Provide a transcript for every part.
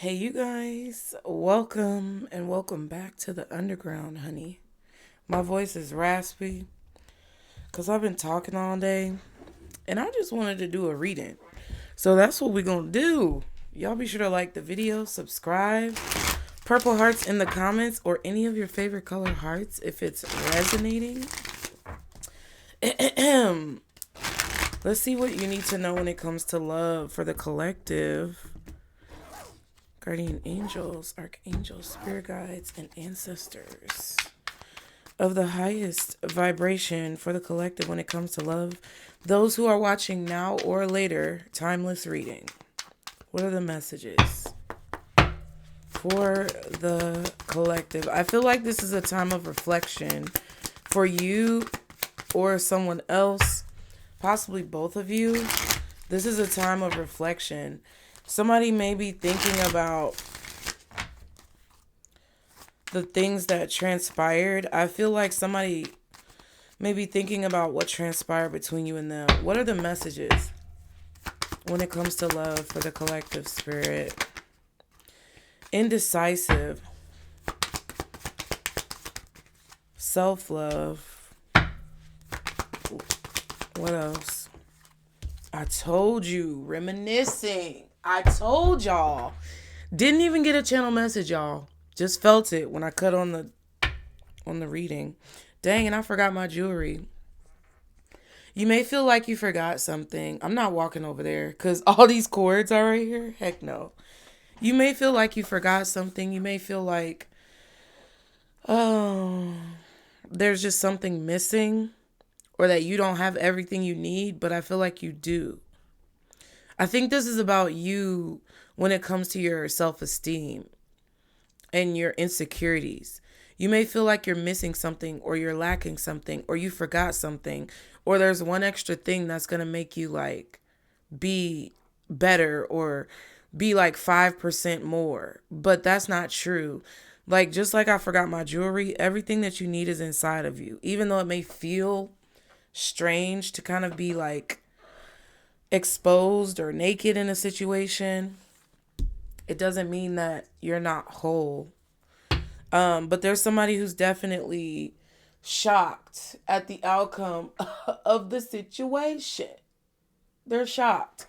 Hey, you guys, welcome and welcome back to the underground, honey. My voice is raspy because I've been talking all day and I just wanted to do a reading. So that's what we're going to do. Y'all be sure to like the video, subscribe, purple hearts in the comments, or any of your favorite color hearts if it's resonating. Let's see what you need to know when it comes to love for the collective. Guardian angels, archangels, spirit guides, and ancestors of the highest vibration for the collective when it comes to love. Those who are watching now or later, timeless reading. What are the messages for the collective? I feel like this is a time of reflection for you or someone else, possibly both of you. This is a time of reflection. Somebody may be thinking about the things that transpired. I feel like somebody may be thinking about what transpired between you and them. What are the messages when it comes to love for the collective spirit? Indecisive. Self-love. What else? I told you. Reminiscing. I told y'all. Didn't even get a channel message, y'all. Just felt it when I cut on the reading. Dang, and I forgot my jewelry. You may feel like you forgot something. I'm not walking over there because all these cords are right here. Heck no. You may feel like you forgot something. You may feel like, oh, there's just something missing or that you don't have everything you need, but I feel like you do. I think this is about you when it comes to your self-esteem and your insecurities. You may feel like you're missing something or you're lacking something or you forgot something or there's one extra thing that's going to make you like be better or be like 5% more. But that's not true. Like, just like I forgot my jewelry, everything that you need is inside of you. Even though it may feel strange to kind of be like exposed or naked in a situation, it doesn't mean that you're not whole. But there's somebody who's definitely shocked at the outcome of the situation. They're shocked.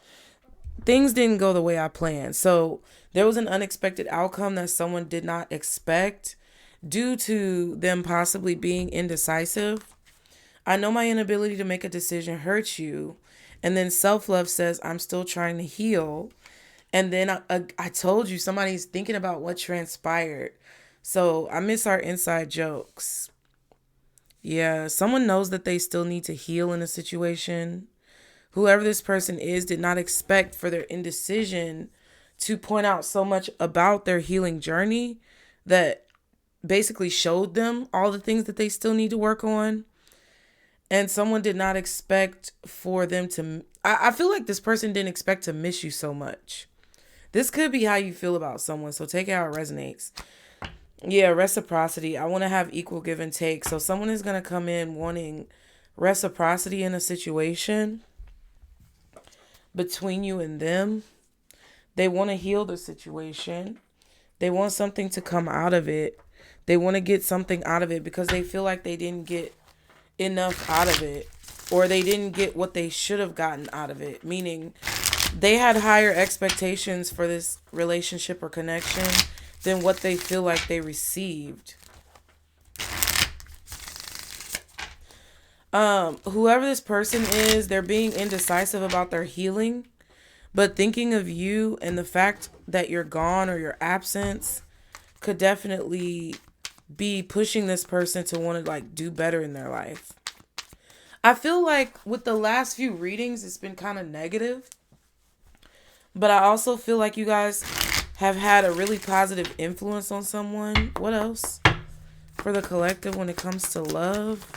Things didn't go the way I planned. So there was an unexpected outcome that someone did not expect due to them possibly being indecisive. I know my inability to make a decision hurts you. And then self-love says, I'm still trying to heal. And then I told you somebody's thinking about what transpired. So I miss our inside jokes. Yeah, someone knows that they still need to heal in a situation. Whoever this person is did not expect for their indecision to point out so much about their healing journey that basically showed them all the things that they still need to work on. And someone did not expect for them to... I feel like this person didn't expect to miss you so much. This could be how you feel about someone, so take it how it resonates. Yeah, reciprocity. I want to have equal give and take. So someone is going to come in wanting reciprocity in a situation between you and them. They want to heal the situation. They want something to come out of it. They want to get something out of it because they feel like they didn't get enough out of it, or they didn't get what they should have gotten out of it. Meaning they had higher expectations for this relationship or connection than what they feel like they received. Whoever this person is, they're being indecisive about their healing, but thinking of you and the fact that you're gone or your absence could definitely be pushing this person to want to like do better in their life. I feel like with the last few readings, it's been kind of negative, but I also feel like you guys have had a really positive influence on someone. What else for the collective when it comes to love?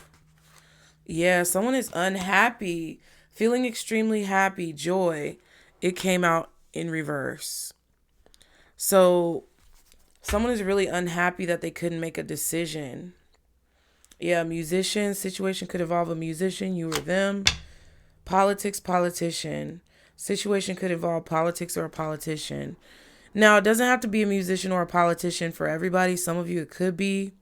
Yeah, someone is unhappy, feeling extremely happy, joy. It came out in reverse. So someone is really unhappy that they couldn't make a decision. Yeah, musician. Situation could involve a musician, you or them. Politics, politician. Situation could involve politics or a politician. Now, it doesn't have to be a musician or a politician for everybody. Some of you it could be.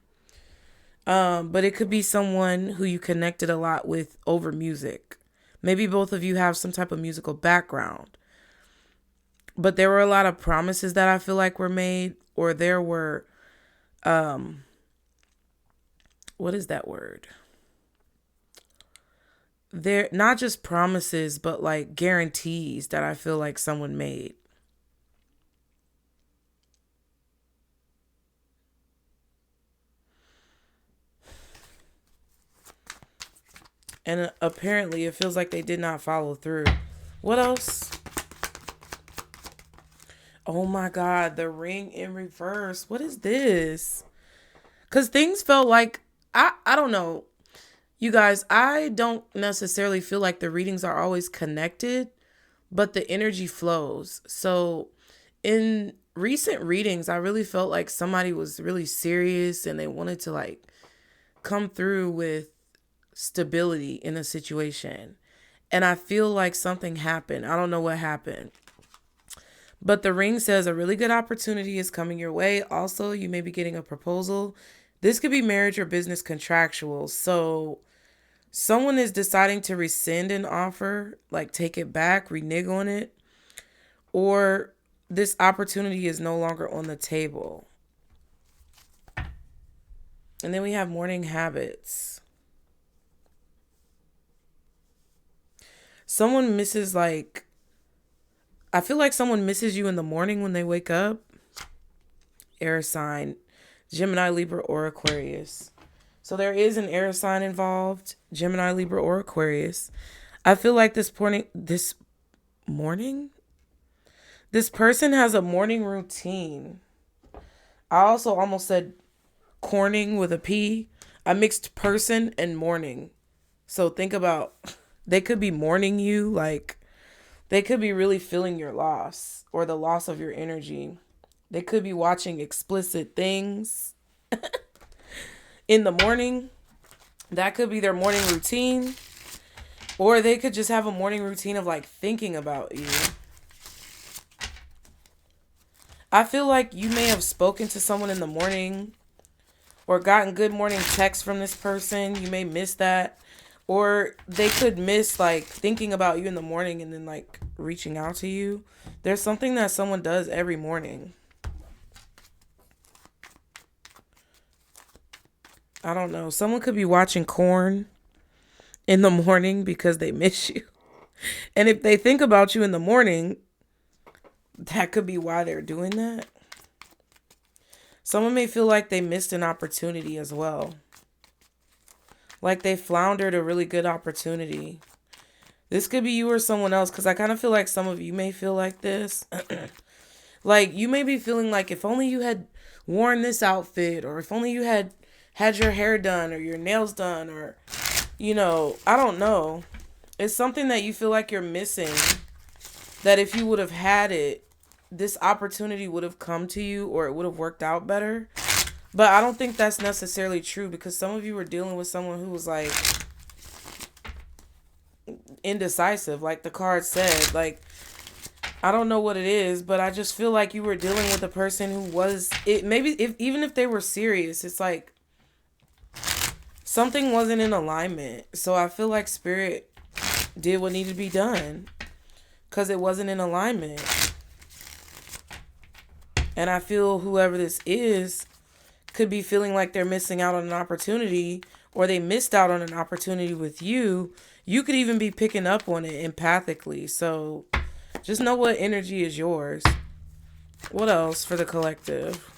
But it could be someone who you connected a lot with over music. Maybe both of you have some type of musical background. But there were a lot of promises that I feel like were made, or there were, what is that word? They're not just promises, but like guarantees that I feel like someone made. And apparently it feels like they did not follow through. What else? Oh my God, the ring in reverse. What is this? Because things felt like, I don't know. You guys, I don't necessarily feel like the readings are always connected, but the energy flows. So in recent readings, I really felt like somebody was really serious and they wanted to like come through with stability in a situation. And I feel like something happened. I don't know what happened. But the ring says a really good opportunity is coming your way. Also, you may be getting a proposal. This could be marriage or business contractual. So someone is deciding to rescind an offer, like take it back, renege on it, or this opportunity is no longer on the table. And then we have morning habits. Someone misses like, I feel like someone misses you in the morning when they wake up. Air sign, Gemini, Libra, or Aquarius. So there is an air sign involved, Gemini, Libra, or Aquarius. I feel like this person has a morning routine. I also almost said corning with a P. I mixed person and morning. So think about, they could be mourning you, like they could be really feeling your loss or the loss of your energy. They could be watching explicit things in the morning. That could be their morning routine. Or they could just have a morning routine of like thinking about you. I feel like you may have spoken to someone in the morning or gotten good morning texts from this person. You may miss that. Or they could miss like thinking about you in the morning and then like reaching out to you. There's something that someone does every morning. I don't know. Someone could be watching corn in the morning because they miss you. And if they think about you in the morning, that could be why they're doing that. Someone may feel like they missed an opportunity as well. Like they floundered a really good opportunity. This could be you or someone else, because I kind of feel like some of you may feel like this. Like you may be feeling like if only you had worn this outfit, or if only you had your hair done or your nails done, or, you know, I don't know. It's something that you feel like you're missing, that if you would have had it, this opportunity would have come to you or it would have worked out better. But I don't think that's necessarily true, because some of you were dealing with someone who was like indecisive, like the card said. Like, I don't know what it is, but I just feel like you were dealing with a person who was, it maybe if even if they were serious, it's like something wasn't in alignment. So I feel like spirit did what needed to be done because it wasn't in alignment. And I feel whoever this is could be feeling like they're missing out on an opportunity, or they missed out on an opportunity with you. You could even be picking up on it empathically. So just know what energy is yours. What else for the collective?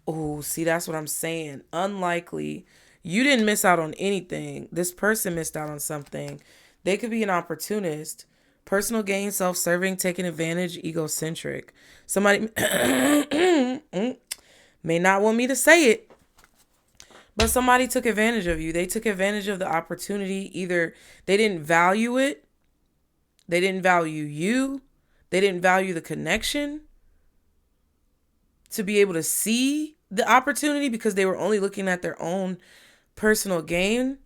Oh, see, that's what I'm saying. Unlikely. You didn't miss out on anything. This person missed out on something. They could be an opportunist. Personal gain, self-serving, taking advantage, egocentric. Somebody may not want me to say it, but somebody took advantage of you. They took advantage of the opportunity. Either they didn't value it, they didn't value you, they didn't value the connection to be able to see the opportunity because they were only looking at their own personal gain,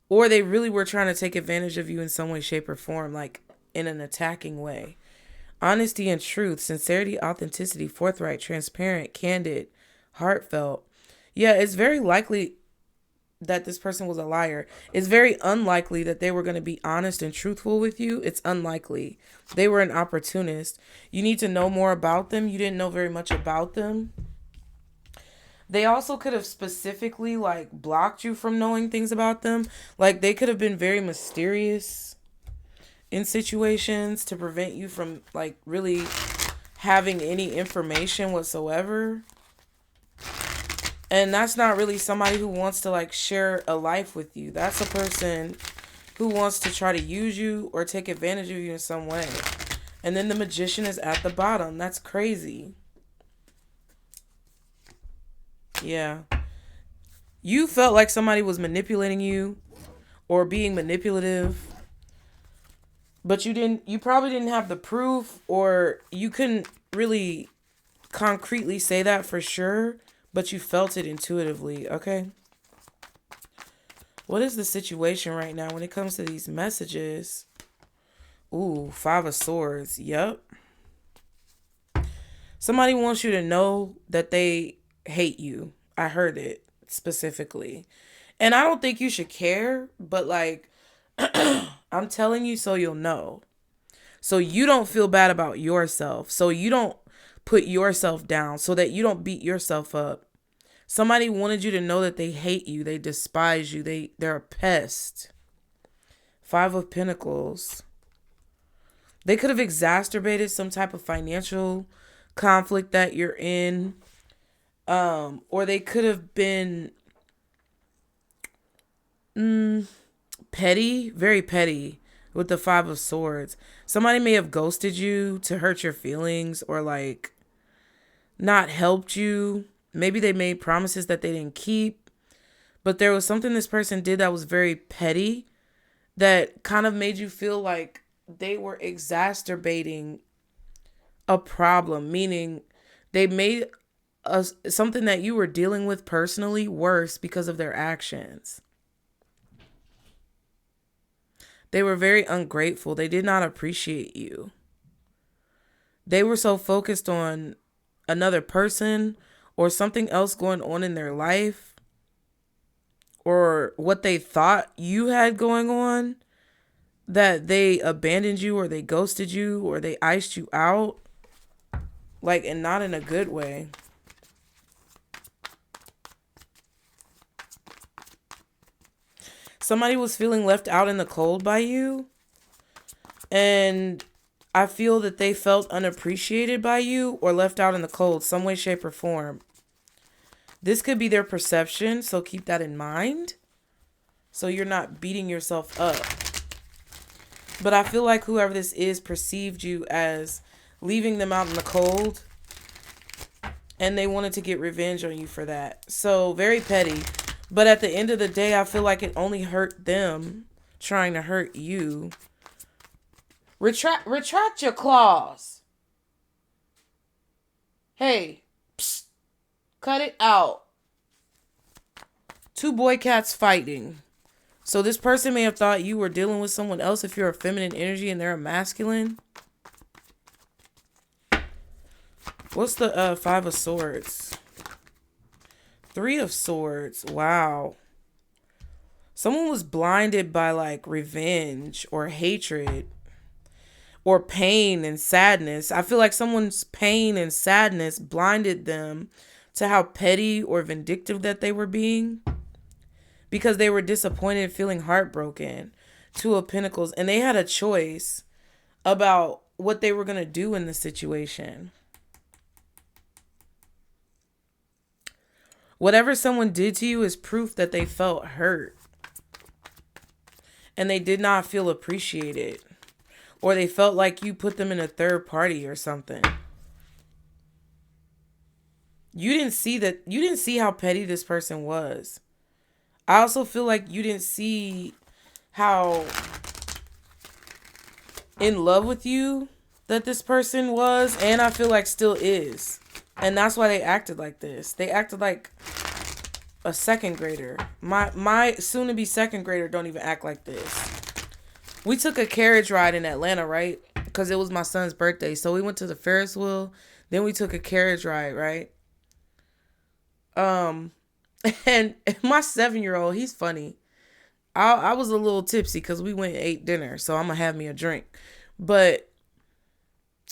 or they really were trying to take advantage of you in some way, shape, or form, like in an attacking way. Honesty and truth, sincerity, authenticity, forthright, transparent, candid, heartfelt. Yeah, it's very likely that this person was a liar. It's very unlikely that they were going to be honest and truthful with you. It's unlikely. They were an opportunist. You need to know more about them. You didn't know very much about them. They also could have specifically like blocked you from knowing things about them. Like they could have been very mysterious in situations to prevent you from like really having any information whatsoever. And that's not really somebody who wants to like share a life with you. That's a person who wants to try to use you or take advantage of you in some way. And then the Magician is at the bottom. That's crazy. Yeah. You felt like somebody was manipulating you or being manipulative, but you probably didn't have the proof, or you couldn't really concretely say that for sure, but you felt it intuitively, okay? What is the situation right now when it comes to these messages? Ooh, 5 of Swords. Yep. Somebody wants you to know that they hate you. I heard it specifically. And I don't think you should care, but like, I'm telling you so you'll know. So you don't feel bad about yourself. So you don't put yourself down, so that you don't beat yourself up. Somebody wanted you to know that they hate you. They despise you. They're a pest. 5 of Pentacles. They could have exacerbated some type of financial conflict that you're in. Or they could have been petty, very petty with the 5 of Swords. Somebody may have ghosted you to hurt your feelings, or like not helped you. Maybe they made promises that they didn't keep, but there was something this person did that was very petty that kind of made you feel like they were exacerbating a problem, meaning they made something that you were dealing with personally worse because of their actions. They were very ungrateful. They did not appreciate you. They were so focused on another person or something else going on in their life, or what they thought you had going on, that they abandoned you, or they ghosted you, or they iced you out. Like, and not in a good way. Somebody was feeling left out in the cold by you. And I feel that they felt unappreciated by you or left out in the cold, some way, shape, or form. This could be their perception, so keep that in mind, so you're not beating yourself up. But I feel like whoever this is perceived you as leaving them out in the cold, and they wanted to get revenge on you for that. So very petty. But at the end of the day, I feel like it only hurt them trying to hurt you. Retract your claws. Hey, psst, cut it out. 2 boy cats fighting. So this person may have thought you were dealing with someone else if you're a feminine energy and they're a masculine. What's the 5 of Swords? 3 of Swords. Wow. Someone was blinded by like revenge or hatred or pain and sadness. I feel like someone's pain and sadness blinded them to how petty or vindictive that they were being, because they were disappointed, feeling heartbroken. 2 of Pentacles. And they had a choice about what they were going to do in the situation. Whatever someone did to you is proof that they felt hurt. And they did not feel appreciated. Or they felt like you put them in a third party or something. You didn't see that. You didn't see how petty this person was. I also feel like you didn't see how in love with you that this person was. And I feel like still is. And that's why they acted like this. They acted like a second grader. My soon-to-be second grader don't even act like this. We took a carriage ride in Atlanta, right? because it was my son's birthday. So we went to the Ferris wheel. Then we took a carriage ride, right? And my 7-year-old, he's funny. I was a little tipsy because we went and ate dinner. So I'm going to have me a drink. But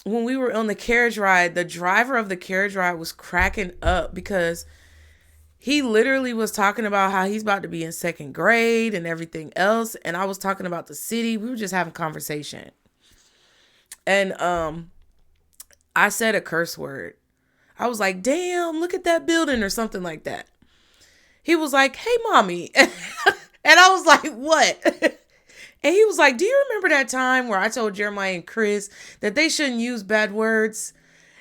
when we were on the carriage ride, the driver of the carriage ride was cracking up because he literally was talking about how he's about to be in 2nd grade and everything else. And I was talking about the city. We were just having conversation. And I said a curse word. I was like, damn, look at that building or something like that. He was like, hey, mommy. And I was like, what? And he was like, do you remember that time where I told Jeremiah and Chris that they shouldn't use bad words?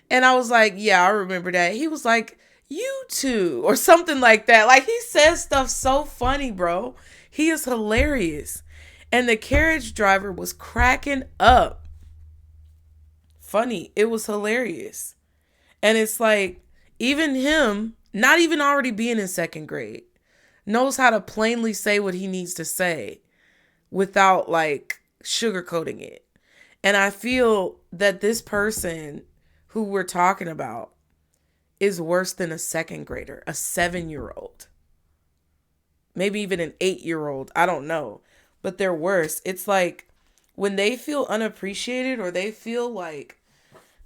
And I was like, yeah, I remember that. He was like, you too, or something like that. Like, he says stuff so funny, bro. He is hilarious. And the carriage driver was cracking up. Funny. It was hilarious. And it's like, even him, not even already being in 2nd grade, knows how to plainly say what he needs to say without like sugarcoating it. And I feel that this person who we're talking about is worse than a 2nd grader, a 7-year-old, maybe even an 8-year-old. I don't know, but they're worse. It's like when they feel unappreciated or they feel like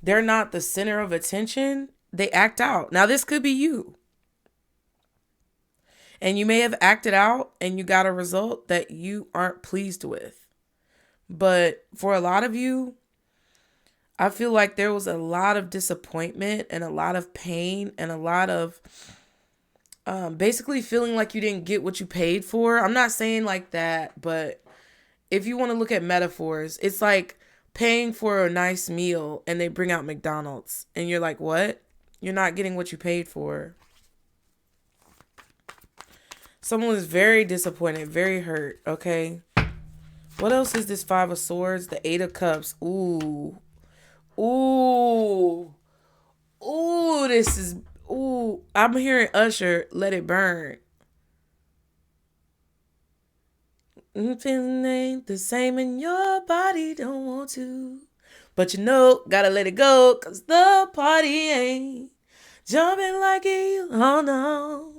they're not the center of attention, they act out. Now, this could be you. And you may have acted out and you got a result that you aren't pleased with. But for a lot of you, I feel like there was a lot of disappointment and a lot of pain and a lot of basically feeling like you didn't get what you paid for. I'm not saying like that, but if you want to look at metaphors, it's like paying for a nice meal and they bring out McDonald's and you're like, what? You're not getting what you paid for. Someone is very disappointed, very hurt, okay? What else is this 5 of Swords? The 8 of Cups. Ooh. Ooh. Ooh, this is... Ooh. I'm hearing Usher, Let It Burn. Feeling ain't the same in your body, don't want to. But you know, gotta let it go, cause the party ain't jumping like it, oh no.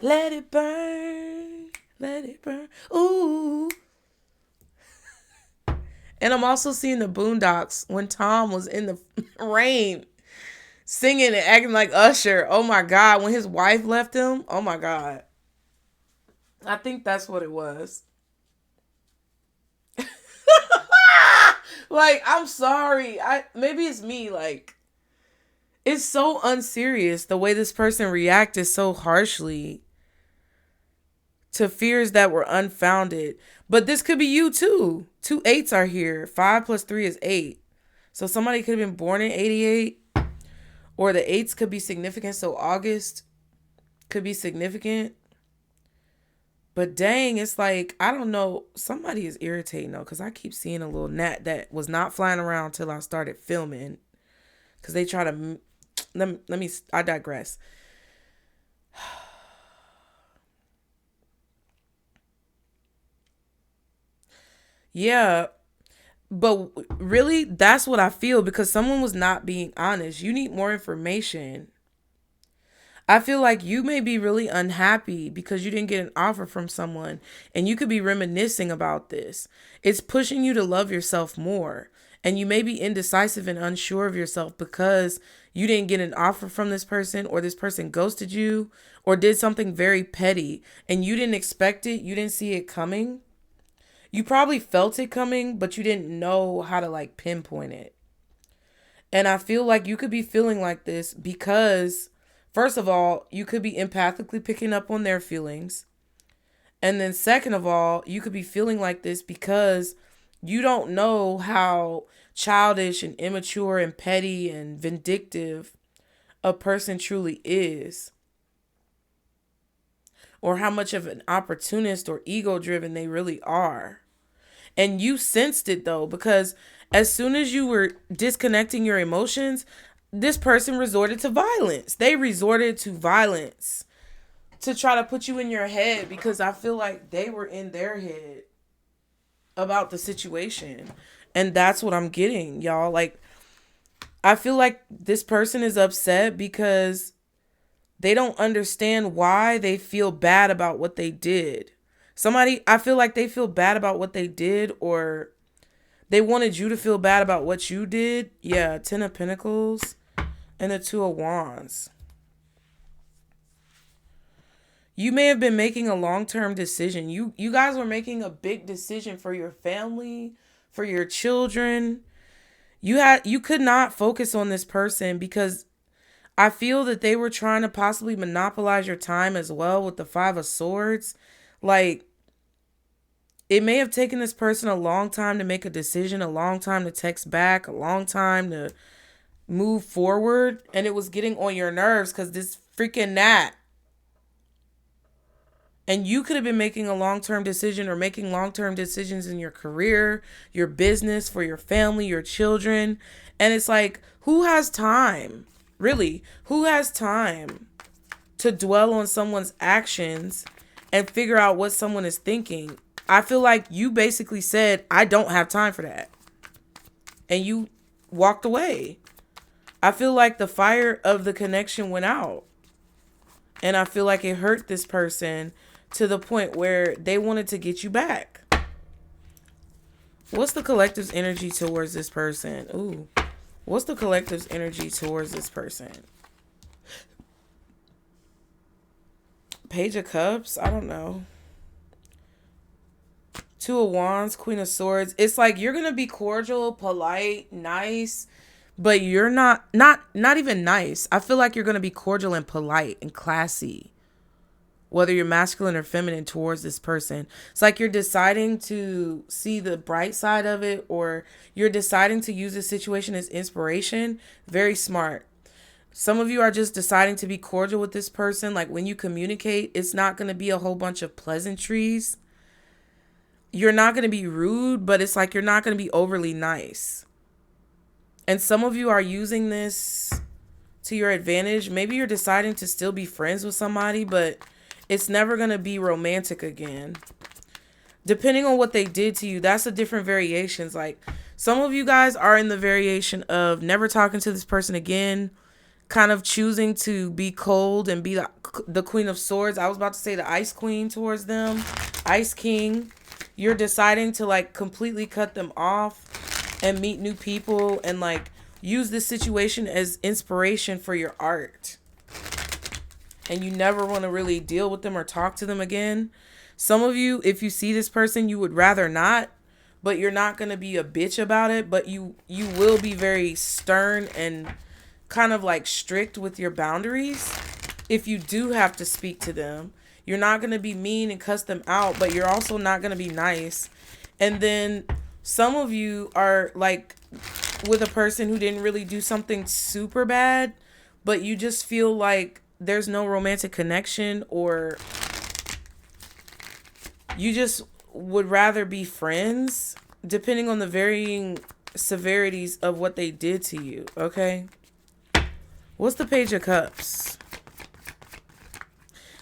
Let it burn, let it burn, ooh. And I'm also seeing the Boondocks when Tom was in the rain singing and acting like Usher. Oh my God, when his wife left him, oh my God. I think that's what it was. Like, I'm sorry. Maybe it's me, like, it's so unserious the way this person reacted so harshly to fears that were unfounded. But this could be you too. 2 8s are here. 5 plus 3 is 8. So somebody could have been born in 88. Or the 8s could be significant. So August could be significant. But dang, it's like, I don't know. Somebody is irritating though. Because I keep seeing a little gnat that was not flying around till I started filming. Because they try to... I digress. Yeah, but really, that's what I feel because someone was not being honest. You need more information. I feel like you may be really unhappy because you didn't get an offer from someone and you could be reminiscing about this. It's pushing you to love yourself more. And you may be indecisive and unsure of yourself because you didn't get an offer from this person or this person ghosted you or did something very petty and you didn't expect it. You didn't see it coming. You probably felt it coming, but you didn't know how to like pinpoint it. And I feel like you could be feeling like this because, first of all, you could be empathically picking up on their feelings. And then second of all, you could be feeling like this because you don't know how childish and immature and petty and vindictive a person truly is. Or how much of an opportunist or ego-driven they really are. And you sensed it though, because as soon as you were disconnecting your emotions, this person resorted to violence. They resorted to violence to try to put you in your head because I feel like they were in their head about the situation. And that's what I'm getting, y'all. Like, I feel like this person is upset because they don't understand why they feel bad about what they did. I feel like they feel bad about what they did, or they wanted you to feel bad about what you did. Yeah, Ten of Pentacles and the Two of Wands. You may have been making a long-term decision. You guys were making a big decision for your family, for your children. You could not focus on this person because I feel that they were trying to possibly monopolize your time as well with the Five of Swords. Like, it may have taken this person a long time to make a decision, a long time to text back, a long time to move forward. And it was getting on your nerves because this freaking gnat. And you could have been making a long-term decision or making long-term decisions in your career, your business, for your family, your children. And it's like, who has time? Really, who has time to dwell on someone's actions and figure out what someone is thinking? I feel like you basically said, I don't have time for that. And you walked away. I feel like the fire of the connection went out. And I feel like it hurt this person to the point where they wanted to get you back. What's the collective's energy towards this person? Ooh. What's the collective's energy towards this person? Page of Cups? I don't know. Two of Wands, Queen of Swords. It's like you're going to be cordial, polite, nice, but you're not even nice. I feel like you're going to be cordial and polite and classy, whether you're masculine or feminine towards this person. It's like you're deciding to see the bright side of it, or you're deciding to use the situation as inspiration. Very smart. Some of you are just deciding to be cordial with this person. Like, when you communicate, it's not going to be a whole bunch of pleasantries. You're not going to be rude, but it's like you're not going to be overly nice. And some of you are using this to your advantage. Maybe you're deciding to still be friends with somebody, but it's never going to be romantic again. Depending on what they did to you, that's the different variations. Like, some of you guys are in the variation of never talking to this person again, kind of choosing to be cold and be the Queen of Swords. I was about to say the Ice Queen towards them. Ice King. You're deciding to like completely cut them off and meet new people and like use this situation as inspiration for your art. And you never want to really deal with them or talk to them again. Some of you, if you see this person, you would rather not, but you're not going to be a bitch about it. But you will be very stern and kind of like strict with your boundaries. If you do have to speak to them, you're not going to be mean and cuss them out, but you're also not going to be nice. And then some of you are like with a person who didn't really do something super bad, but you just feel like there's no romantic connection, or you just would rather be friends, depending on the varying severities of what they did to you. Okay. What's the Page of Cups?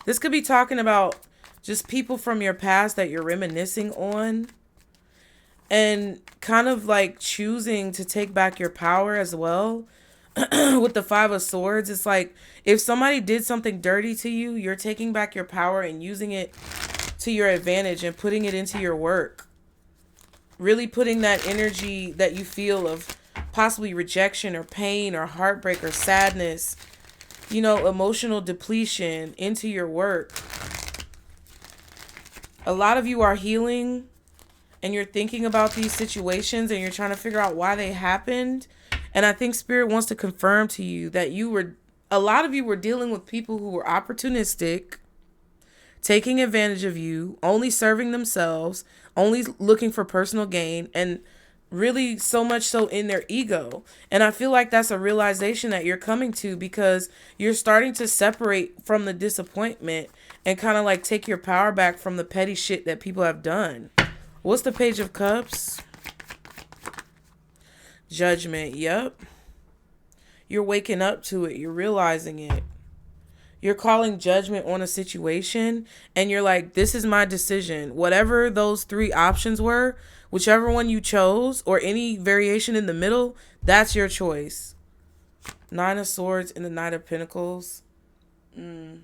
This could be talking about just people from your past that you're reminiscing on and kind of like choosing to take back your power as well. With the Five of Swords, it's like if somebody did something dirty to you, you're taking back your power and using it to your advantage and putting it into your work. Really putting that energy that you feel of possibly rejection or pain or heartbreak or sadness, you know, emotional depletion into your work. A lot of you are healing and you're thinking about these situations and you're trying to figure out why they happened. And I think Spirit wants to confirm to you that a lot of you were dealing with people who were opportunistic, taking advantage of you, only serving themselves, only looking for personal gain, and really so much so in their ego. And I feel like that's a realization that you're coming to because you're starting to separate from the disappointment and kind of like take your power back from the petty shit that people have done. What's the Page of Cups? Judgment. Yep. You're waking up to it. You're realizing it. You're calling judgment on a situation, and you're like, this is my decision. Whatever those three options were, whichever one you chose, or any variation in the middle, that's your choice. Nine of Swords and the Knight of Pentacles. You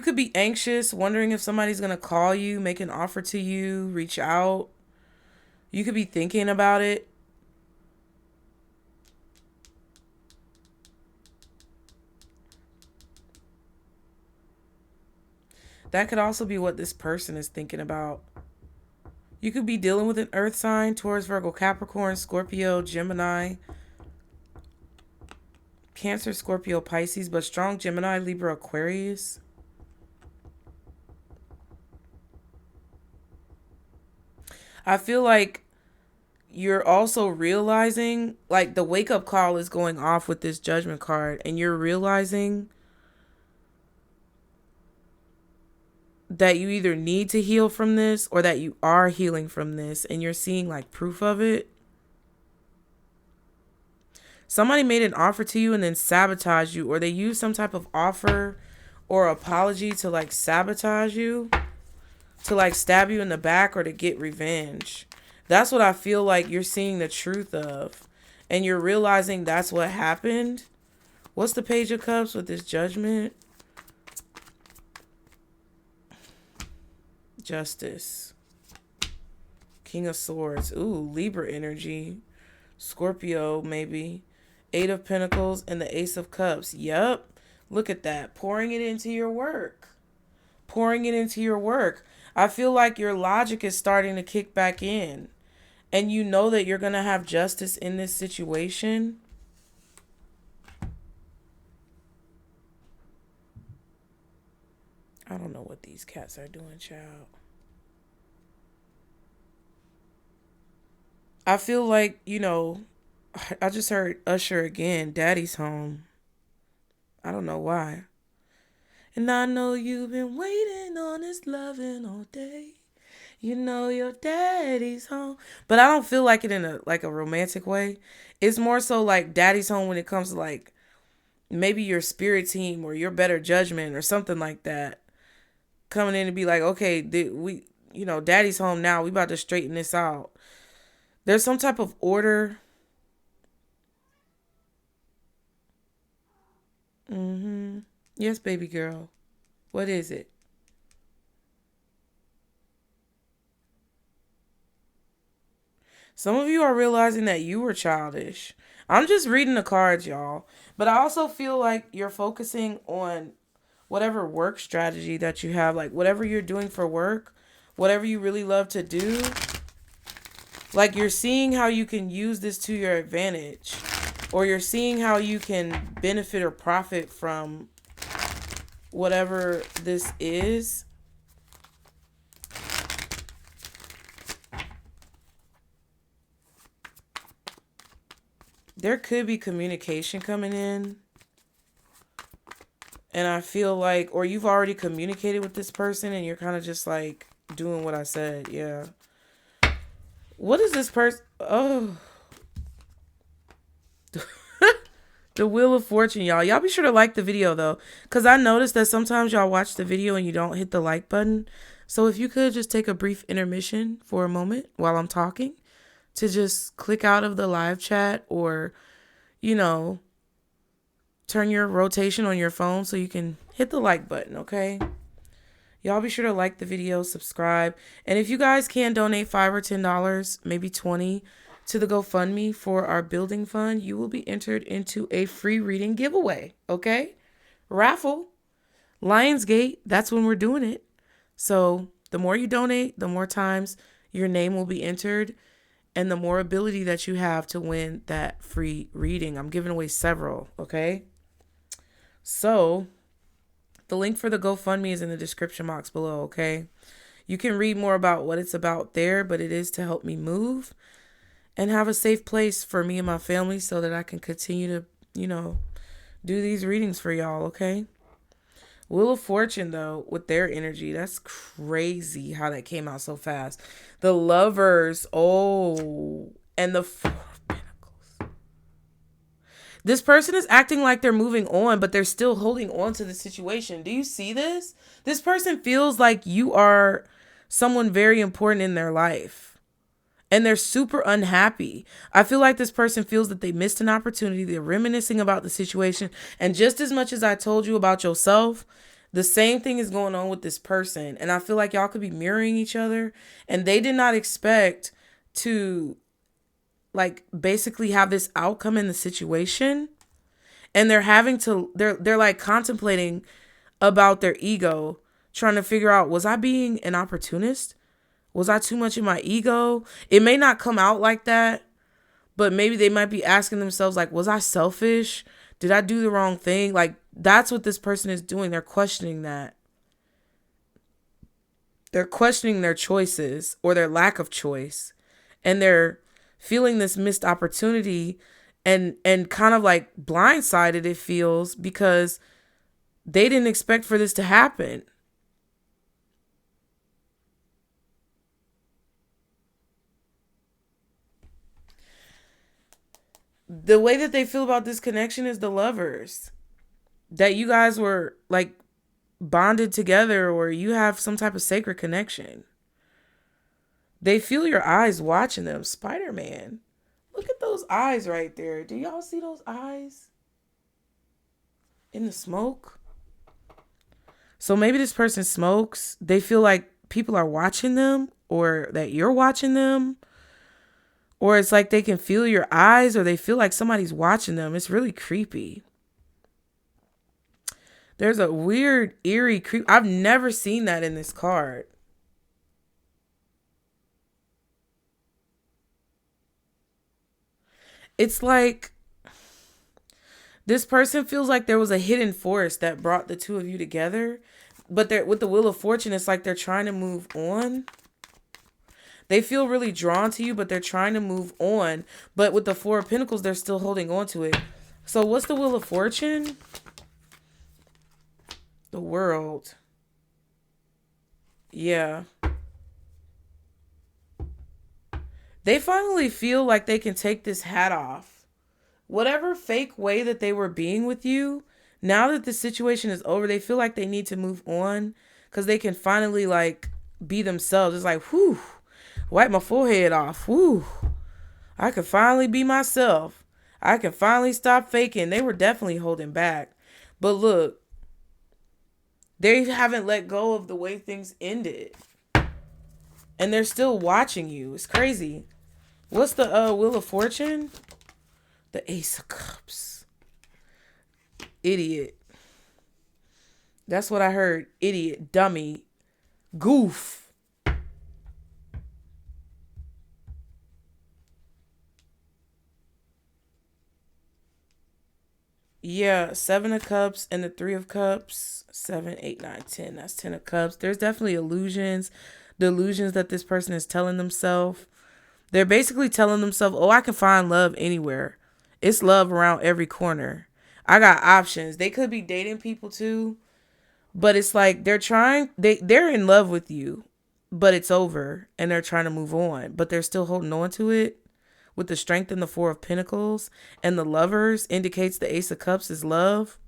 could be anxious, wondering if somebody's going to call you, make an offer to you, reach out. You could be thinking about it. That could also be what this person is thinking about. You could be dealing with an earth sign, Taurus, Virgo, Capricorn, Scorpio, Gemini, Cancer, Scorpio, Pisces, but strong Gemini, Libra, Aquarius. I feel like you're also realizing, like, the wake-up call is going off with this Judgment card, and you're realizing that you either need to heal from this or that you are healing from this, and you're seeing, like, proof of it. Somebody made an offer to you and then sabotaged you, or they used some type of offer or apology to, like, sabotage you, to, like, stab you in the back or to get revenge. That's what I feel like you're seeing the truth of. And you're realizing that's what happened. What's the Page of Cups with this Judgment? Justice. King of Swords. Ooh, Libra energy. Scorpio, maybe. Eight of Pentacles and the Ace of Cups. Yep. Look at that. Pouring it into your work. Pouring it into your work. I feel like your logic is starting to kick back in. And you know that you're going to have justice in this situation. I don't know what these cats are doing, child. I feel like, you know, I just heard Usher again. Daddy's home. I don't know why. And I know you've been waiting on this loving all day. You know your daddy's home. But I don't feel like it in a romantic way. It's more so like daddy's home when it comes to, like, maybe your spirit team or your better judgment or something like that. Coming in to be like, okay, daddy's home now. We about to straighten this out. There's some type of order. Yes, baby girl. What is it? Some of you are realizing that you were childish. I'm just reading the cards, y'all. But I also feel like you're focusing on whatever work strategy that you have, like whatever you're doing for work, whatever you really love to do. Like, you're seeing how you can use this to your advantage, or you're seeing how you can benefit or profit from whatever this is. There could be communication coming in. And I feel like, or you've already communicated with this person and you're kind of just like doing what I said. Yeah. What is this person? Oh. The Wheel of Fortune, y'all. Y'all be sure to like the video, though. Because I noticed that sometimes y'all watch the video and you don't hit the like button. So if you could just take a brief intermission for a moment while I'm talking to just click out of the live chat, or, you know, turn your rotation on your phone so you can hit the like button, okay? Y'all be sure to like the video, subscribe. And if you guys can donate $5 or $10, maybe $20 to the GoFundMe for our building fund, you will be entered into a free reading giveaway, okay? Raffle. Lionsgate, that's when we're doing it. So the more you donate, the more times your name will be entered and the more ability that you have to win that free reading. I'm giving away several, okay? So the link for the GoFundMe is in the description box below, okay? You can read more about what it's about there, but it is to help me move and have a safe place for me and my family so that I can continue to, you know, do these readings for y'all, okay? Wheel of Fortune, though, with their energy, that's crazy how that came out so fast. The Lovers, oh, and the Four of Pentacles. This person is acting like they're moving on, but they're still holding on to the situation. Do you see this? This person feels like you are someone very important in their life, and they're super unhappy. I feel like this person feels that they missed an opportunity. They're reminiscing about the situation. And just as much as I told you about yourself, the same thing is going on with this person. And I feel like y'all could be mirroring each other, and they did not expect to like basically have this outcome in the situation. And they're like contemplating about their ego, trying to figure out, was I being an opportunist? Was I too much in my ego? It may not come out like that, but maybe they might be asking themselves, like, was I selfish? Did I do the wrong thing? Like, that's what this person is doing. They're questioning that. They're questioning their choices or their lack of choice. And they're feeling this missed opportunity and kind of like blindsided, it feels, because they didn't expect for this to happen. The way that they feel about this connection is the lovers. That you guys were like bonded together, or you have some type of sacred connection. They feel your eyes watching them. Spider-Man. Look at those eyes right there. Do y'all see those eyes? In the smoke? So maybe this person smokes. They feel like people are watching them, or that you're watching them. Or it's like they can feel your eyes, or they feel like somebody's watching them. It's really creepy. There's a weird, eerie creep. I've never seen that in this card. It's like this person feels like there was a hidden force that brought the two of you together. But with the Wheel of Fortune, it's like they're trying to move on. They feel really drawn to you, but they're trying to move on. But with the Four of Pentacles, they're still holding on to it. So what's the Wheel of Fortune? The World. Yeah. They finally feel like they can take this hat off. Whatever fake way that they were being with you, now that the situation is over, they feel like they need to move on because they can finally like be themselves. It's like, whew, wipe my forehead off. Whew, I can finally be myself. I can finally stop faking. They were definitely holding back. But look, they haven't let go of the way things ended. And they're still watching you. It's crazy. What's the Wheel of Fortune? The Ace of Cups. Idiot. That's what I heard. Idiot. Dummy. Goof. Yeah, 7 of Cups and the 3 of Cups. 7, 8, 9, 10. That's 10 of Cups. There's definitely illusions. The illusions that this person is telling themselves. They're basically telling themselves, oh, I can find love anywhere. It's love around every corner. I got options. They could be dating people too. But it's like they're in love with you. But it's over. And they're trying to move on. But they're still holding on to it. With the Strength and the 4 of Pentacles. And the Lovers indicates the Ace of Cups is love.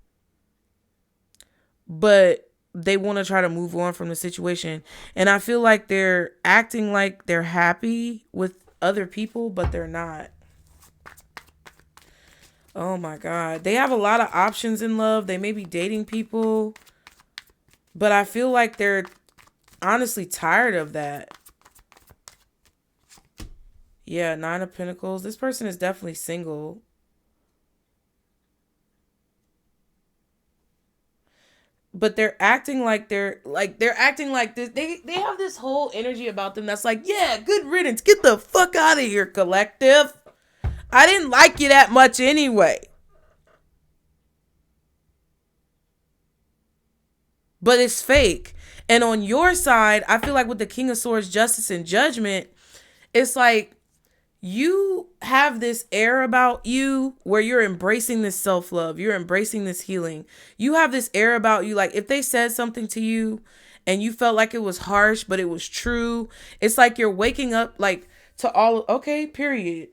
But they want to try to move on from the situation. And I feel like they're acting like they're happy with other people, but they're not. Oh my God. They have a lot of options in love. They may be dating people, but I feel like they're honestly tired of that. Yeah, 9 of Pentacles. This person is definitely single. But they're acting like they're acting like this. They have this whole energy about them that's like, yeah, good riddance. Get the fuck out of here, collective. I didn't like you that much anyway. But it's fake. And on your side, I feel like with the King of Swords, Justice, and Judgment, it's like you have this air about you where you're embracing this self-love. You're embracing this healing. You have this air about you. Like if they said something to you and you felt like it was harsh, but it was true. It's like you're waking up like to all, okay, period.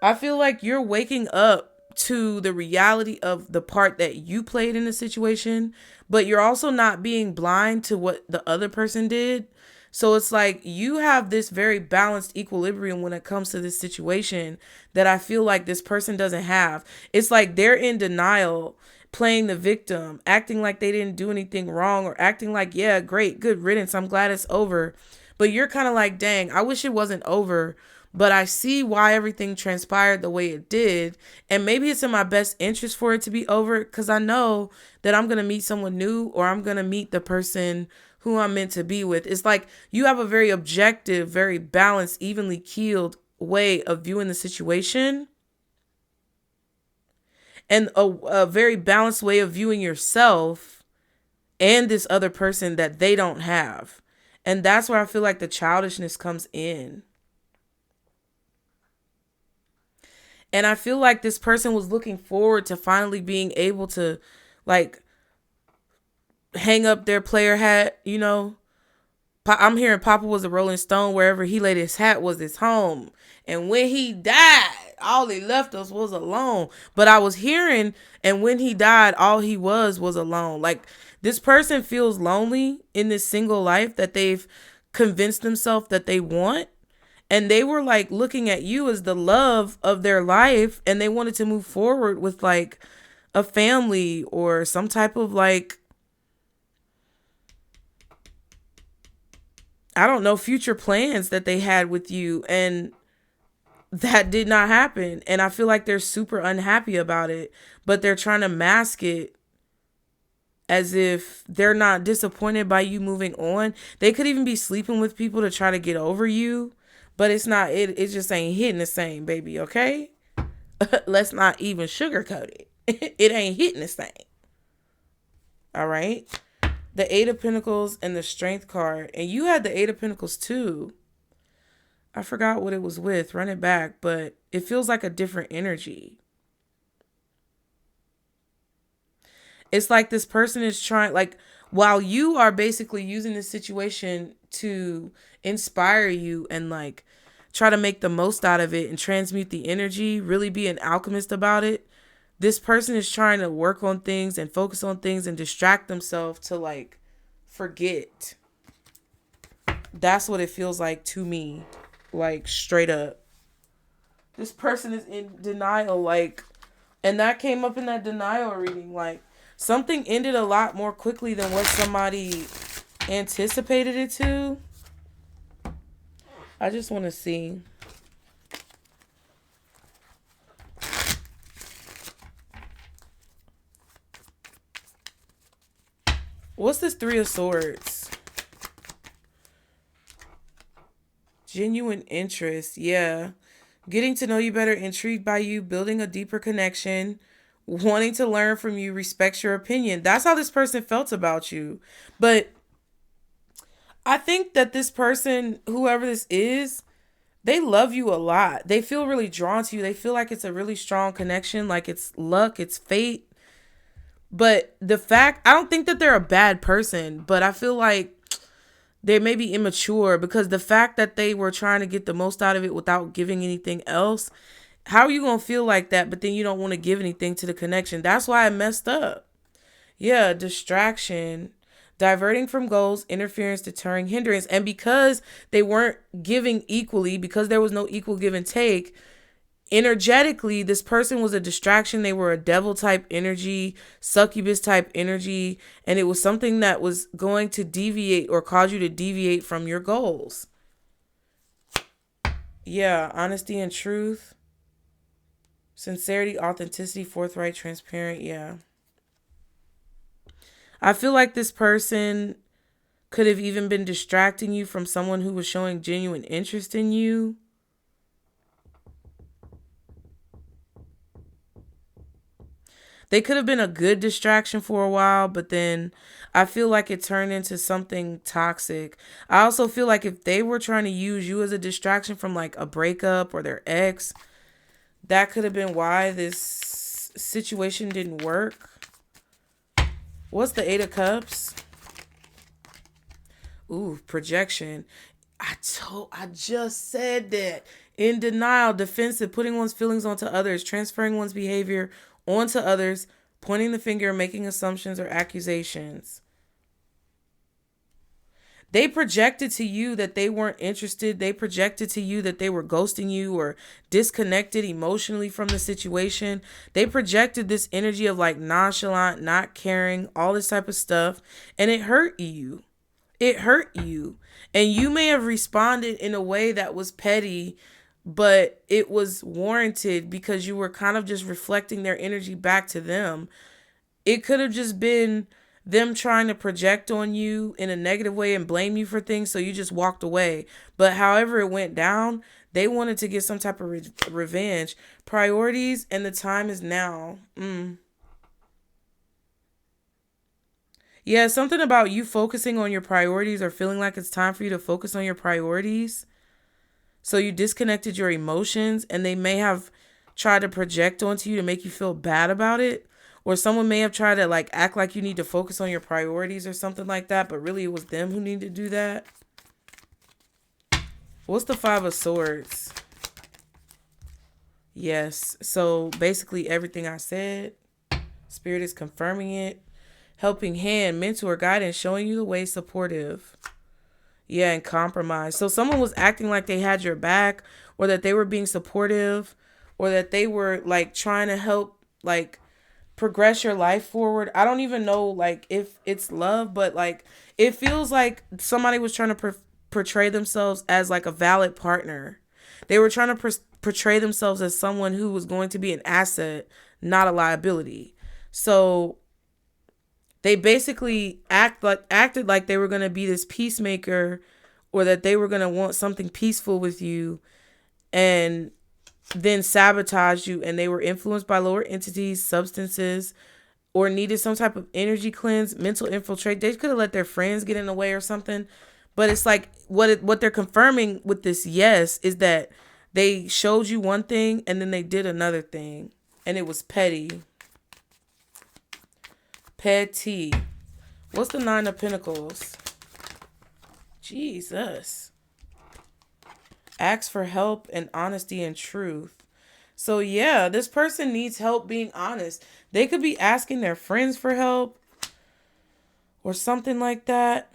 I feel like you're waking up to the reality of the part that you played in the situation, but you're also not being blind to what the other person did. So it's like you have this very balanced equilibrium when it comes to this situation that I feel like this person doesn't have. It's like they're in denial, playing the victim, acting like they didn't do anything wrong, or acting like, yeah, great, good riddance, I'm glad it's over. But you're kind of like, dang, I wish it wasn't over, but I see why everything transpired the way it did. And maybe it's in my best interest for it to be over, because I know that I'm going to meet someone new, or I'm going to meet the person who I'm meant to be with. It's like you have a very objective, very balanced, evenly keeled way of viewing the situation, and a very balanced way of viewing yourself and this other person that they don't have. And that's where I feel like the childishness comes in. And I feel like this person was looking forward to finally being able to, like, hang up their player hat, you know. I'm hearing Papa was a Rolling Stone. Wherever he laid his hat was his home. And when he died, all he left us was alone. But I was hearing, and when he died, all he was alone. Like, this person feels lonely in this single life that they've convinced themselves that they want. And they were like looking at you as the love of their life, and they wanted to move forward with like a family or some type of, like, I don't know, future plans that they had with you, and that did not happen. And I feel like they're super unhappy about it, but they're trying to mask it as if they're not disappointed by you moving on. They could even be sleeping with people to try to get over you, but it's not, it just ain't hitting the same, baby, okay? Let's not even sugarcoat it. It ain't hitting the same. All right? The Eight of Pentacles and the Strength card. And you had the Eight of Pentacles too. I forgot what it was with. Run it back. But it feels like a different energy. It's like this person is trying, like, while you are basically using this situation to inspire you and, like, try to make the most out of it and transmute the energy, really be an alchemist about it, this person is trying to work on things and focus on things and distract themselves to, like, forget. That's what it feels like to me. Like, straight up. This person is in denial, like, and that came up in that denial reading. Like, something ended a lot more quickly than what somebody anticipated it to. I just want to see. What's this Three of Swords? Genuine interest. Yeah. Getting to know you better, intrigued by you, building a deeper connection, wanting to learn from you, respects your opinion. That's how this person felt about you. But I think that this person, whoever this is, they love you a lot. They feel really drawn to you. They feel like it's a really strong connection, like it's luck, it's fate. But the fact, I don't think that they're a bad person, but I feel like they may be immature, because the fact that they were trying to get the most out of it without giving anything else, how are you going to feel like that, but then you don't want to give anything to the connection? That's why I messed up. Yeah, distraction, diverting from goals, interference, deterring, hindrance. And because they weren't giving equally, because there was no equal give and take, energetically, this person was a distraction. They were a devil type energy, succubus type energy, and it was something that was going to deviate or cause you to deviate from your goals. Yeah, honesty and truth, sincerity, authenticity, forthright, transparent. Yeah. I feel like this person could have even been distracting you from someone who was showing genuine interest in you. They could have been a good distraction for a while, but then I feel like it turned into something toxic. I also feel like if they were trying to use you as a distraction from, like, a breakup or their ex, that could have been why this situation didn't work. What's the Eight of Cups? Ooh, projection. I just said that. In denial, defensive, putting one's feelings onto others, transferring one's behavior onto others, pointing the finger, making assumptions or accusations. They projected to you that they weren't interested. They projected to you that they were ghosting you or disconnected emotionally from the situation. They projected this energy of like nonchalant, not caring, all this type of stuff. And it hurt you. It hurt you. And you may have responded in a way that was petty, but it was warranted because you were kind of just reflecting their energy back to them. It could have just been them trying to project on you in a negative way and blame you for things, so you just walked away. But however it went down, they wanted to get some type of revenge. Priorities, and the time is now. Yeah, something about you focusing on your priorities or feeling like it's time for you to focus on your priorities. So you disconnected your emotions, and they may have tried to project onto you to make you feel bad about it. Or someone may have tried to like act like you need to focus on your priorities or something like that, but really it was them who needed to do that. What's the Five of Swords? Yes. So basically everything I said, Spirit is confirming it. Helping hand, mentor, guidance, showing you the way, supportive. Yeah, and compromise. So someone was acting like they had your back, or that they were being supportive, or that they were like trying to help like progress your life forward. I don't even know like if it's love, but like it feels like somebody was trying to portray themselves as like a valid partner. They were trying to portray themselves as someone who was going to be an asset, not a liability. So they basically acted like they were going to be this peacemaker, or that they were going to want something peaceful with you, and then sabotaged you, and they were influenced by lower entities, substances, or needed some type of energy cleanse, mental infiltrate. They could have let their friends get in the way or something. But it's like what they're confirming with this yes is that they showed you one thing and then they did another thing, and it was petty. Petty. What's the Nine of Pentacles? Jesus. Ask for help and honesty and truth. So yeah, this person needs help being honest. They could be asking their friends for help or something like that.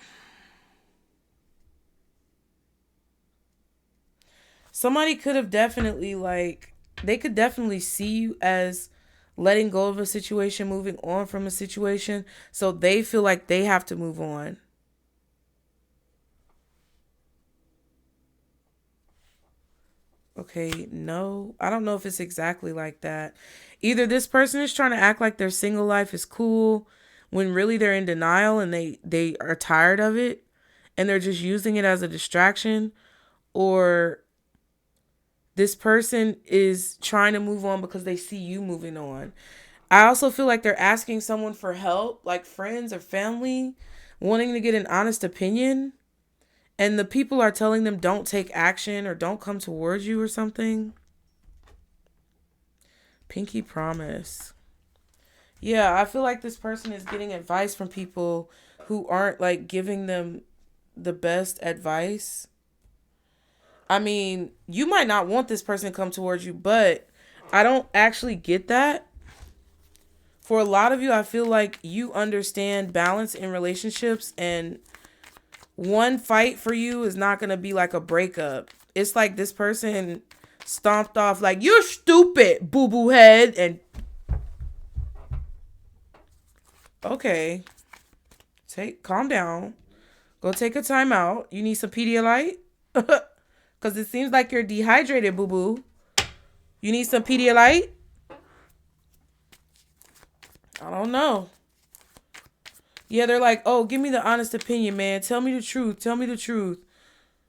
Somebody could have definitely they could definitely see you as letting go of a situation, moving on from a situation. So they feel like they have to move on. Okay, no, I don't know if it's exactly like that. Either this person is trying to act like their single life is cool when really they're in denial and they are tired of it and they're just using it as a distraction, or this person is trying to move on because they see you moving on. I also feel like they're asking someone for help, like friends or family, wanting to get an honest opinion. And the people are telling them don't take action or don't come towards you or something. Pinky promise. Yeah, I feel like this person is getting advice from people who aren't like giving them the best advice. I mean, you might not want this person to come towards you, but I don't actually get that. For a lot of you, I feel like you understand balance in relationships, and one fight for you is not going to be like a breakup. It's like this person stomped off like, you're stupid, boo-boo head. And okay, calm down. Go take a time out. You need some Pedialyte? Because it seems like you're dehydrated, boo-boo. You need some Pedialyte? I don't know. Yeah, they're like, oh, give me the honest opinion, man. Tell me the truth. Tell me the truth.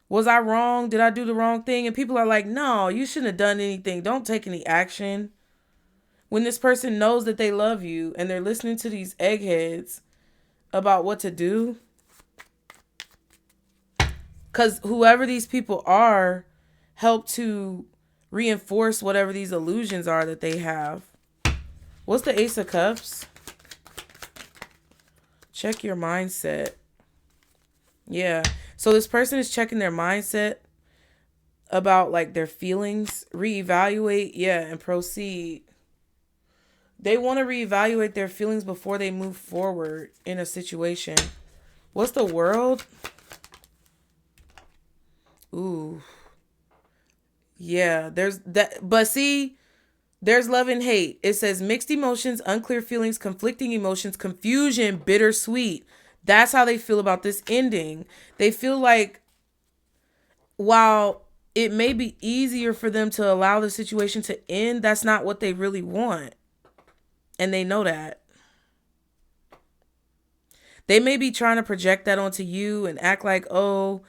Was I wrong? Did I do the wrong thing? And people are like, no, you shouldn't have done anything. Don't take any action. When this person knows that they love you and they're listening to these eggheads about what to do. Because whoever these people are help to reinforce whatever these illusions are that they have. What's the Ace of Cups? Check your mindset. Yeah. So this person is checking their mindset about like their feelings, reevaluate, yeah, and proceed. They want to reevaluate their feelings before they move forward in a situation. What's the world? Ooh. Yeah, there's that. But see, there's love and hate. It says mixed emotions, unclear feelings, conflicting emotions, confusion, bittersweet. That's how they feel about this ending. They feel like while it may be easier for them to allow the situation to end, that's not what they really want. And they know that. They may be trying to project that onto you and act like, oh,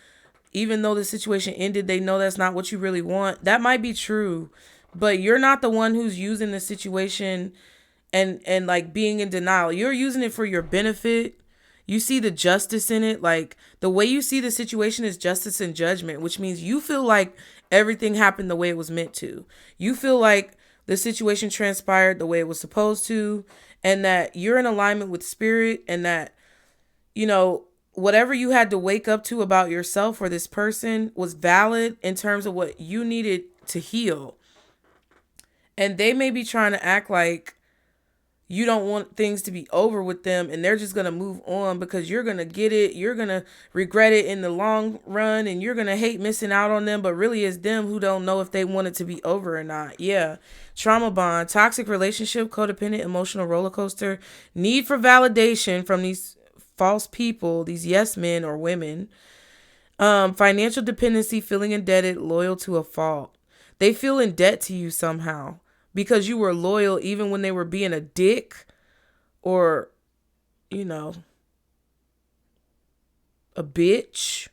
even though the situation ended, they know that's not what you really want. That might be true, but you're not the one who's using the situation and like being in denial. You're using it for your benefit. You see the justice in it. Like the way you see the situation is justice and judgment, which means you feel like everything happened the way it was meant to. You feel like the situation transpired the way it was supposed to, and that you're in alignment with spirit, and that, you know, whatever you had to wake up to about yourself or this person was valid in terms of what you needed to heal. And they may be trying to act like you don't want things to be over with them, and they're just going to move on because you're going to get it. You're going to regret it in the long run, and you're going to hate missing out on them. But really it's them who don't know if they want it to be over or not. Yeah. Trauma bond, toxic relationship, codependent, emotional roller coaster, need for validation from these false people, these yes men or women, financial dependency, feeling indebted, loyal to a fault. They feel in debt to you somehow because you were loyal even when they were being a dick or, you know, a bitch.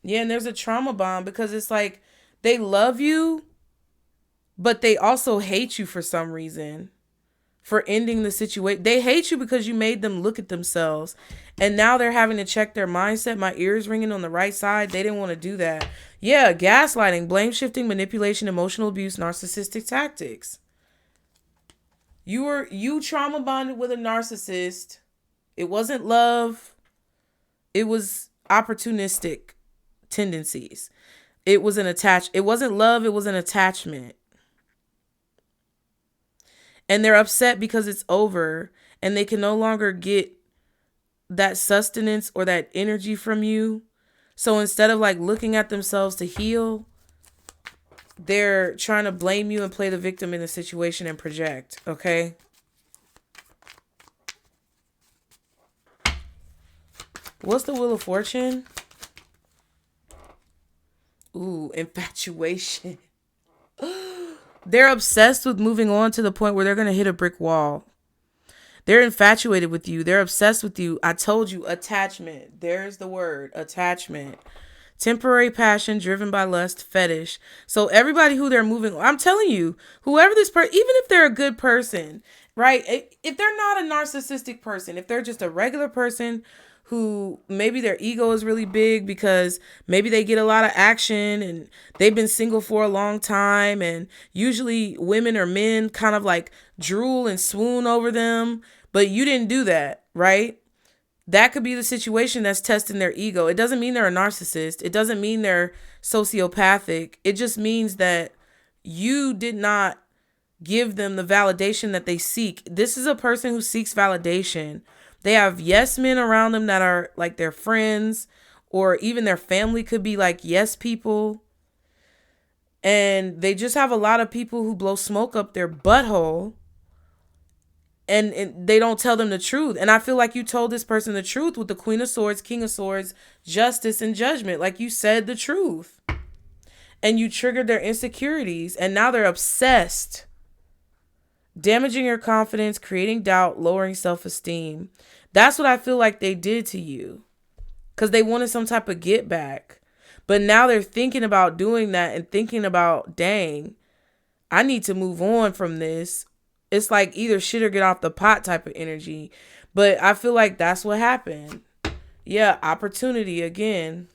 Yeah, and there's a trauma bond because it's like they love you, but they also hate you for some reason for ending the situation. They hate you because you made them look at themselves, and now they're having to check their mindset. My ears ringing on the right side. They didn't want to do that. Yeah, gaslighting, blame shifting, manipulation, emotional abuse, narcissistic tactics. You trauma bonded with a narcissist. It wasn't love. It was opportunistic tendencies. It was it wasn't love, it was an attachment. And they're upset because it's over and they can no longer get that sustenance or that energy from you. So instead of like looking at themselves to heal, they're trying to blame you and play the victim in the situation and project. Okay. What's the Wheel of Fortune? Ooh, infatuation. They're obsessed with moving on to the point where they're going to hit a brick wall. They're infatuated with you. They're obsessed with you. I told you, attachment. There's the word, attachment. Temporary passion driven by lust, fetish. So everybody who they're moving on, I'm telling you, whoever this person, even if they're a good person, right? If they're not a narcissistic person, if they're just a regular person who maybe their ego is really big because maybe they get a lot of action and they've been single for a long time, and usually women or men kind of like drool and swoon over them, but you didn't do that, right? That could be the situation that's testing their ego. It doesn't mean they're a narcissist. It doesn't mean they're sociopathic. It just means that you did not give them the validation that they seek. This is a person who seeks validation. They have yes men around them that are like their friends, or even their family could be like yes people. And they just have a lot of people who blow smoke up their butthole, and they don't tell them the truth. And I feel like you told this person the truth with the Queen of Swords, King of Swords, justice and judgment. Like you said the truth and you triggered their insecurities, and now they're obsessed. Damaging your confidence, creating doubt, lowering self-esteem. That's what I feel like they did to you because they wanted some type of get back. But now they're thinking about doing that and thinking about, dang, I need to move on from this. It's like either shit or get off the pot type of energy. But I feel like that's what happened. Yeah, opportunity again.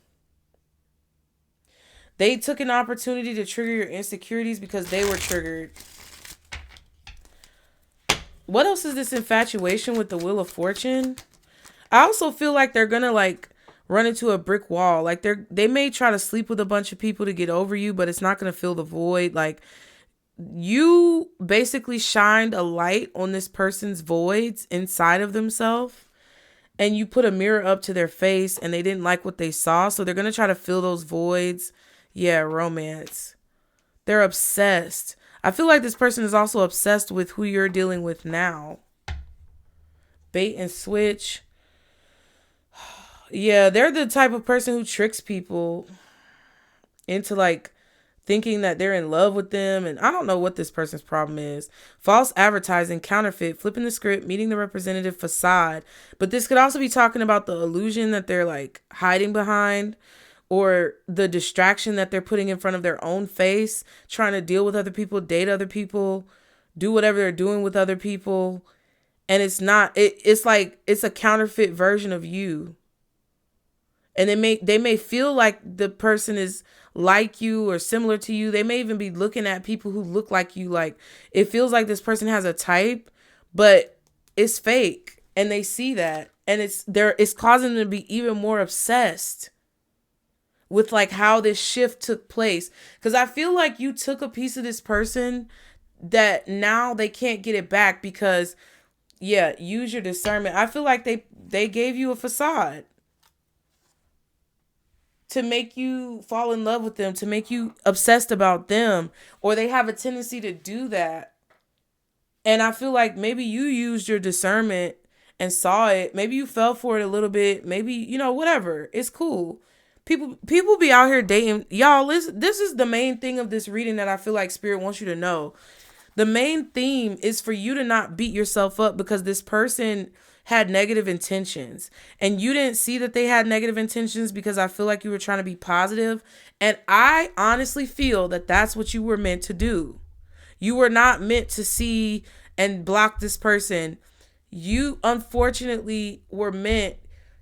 They took an opportunity to trigger your insecurities because they were triggered. What else is this infatuation with the Wheel of Fortune? I also feel like they're going to like run into a brick wall. Like they may try to sleep with a bunch of people to get over you, but it's not going to fill the void. Like, you basically shined a light on this person's voids inside of themselves, and you put a mirror up to their face, and they didn't like what they saw, so they're going to try to fill those voids. Yeah, romance. They're obsessed. I feel like this person is also obsessed with who you're dealing with now. Bait and switch. Yeah, they're the type of person who tricks people into like thinking that they're in love with them. And I don't know what this person's problem is. False advertising, counterfeit, flipping the script, meeting the representative, facade. But this could also be talking about the illusion that they're like hiding behind, or the distraction that they're putting in front of their own face, trying to deal with other people, date other people, do whatever they're doing with other people. And it's not, it's like, it's a counterfeit version of you. And they may feel like the person is like you or similar to you. They may even be looking at people who look like you. Like, it feels like this person has a type, but it's fake. And they see that. And it's causing them to be even more obsessed with like how this shift took place. Because I feel like you took a piece of this person that now they can't get it back because, yeah, use your discernment. I feel like they gave you a facade to make you fall in love with them, to make you obsessed about them, or they have a tendency to do that. And I feel like maybe you used your discernment and saw it. Maybe you fell for it a little bit. Maybe, whatever. It's cool. People be out here dating. Y'all, listen, this is the main thing of this reading that I feel like Spirit wants you to know. The main theme is for you to not beat yourself up because this person had negative intentions, and you didn't see that they had negative intentions because I feel like you were trying to be positive. And I honestly feel that that's what you were meant to do. You were not meant to see and block this person. You unfortunately were meant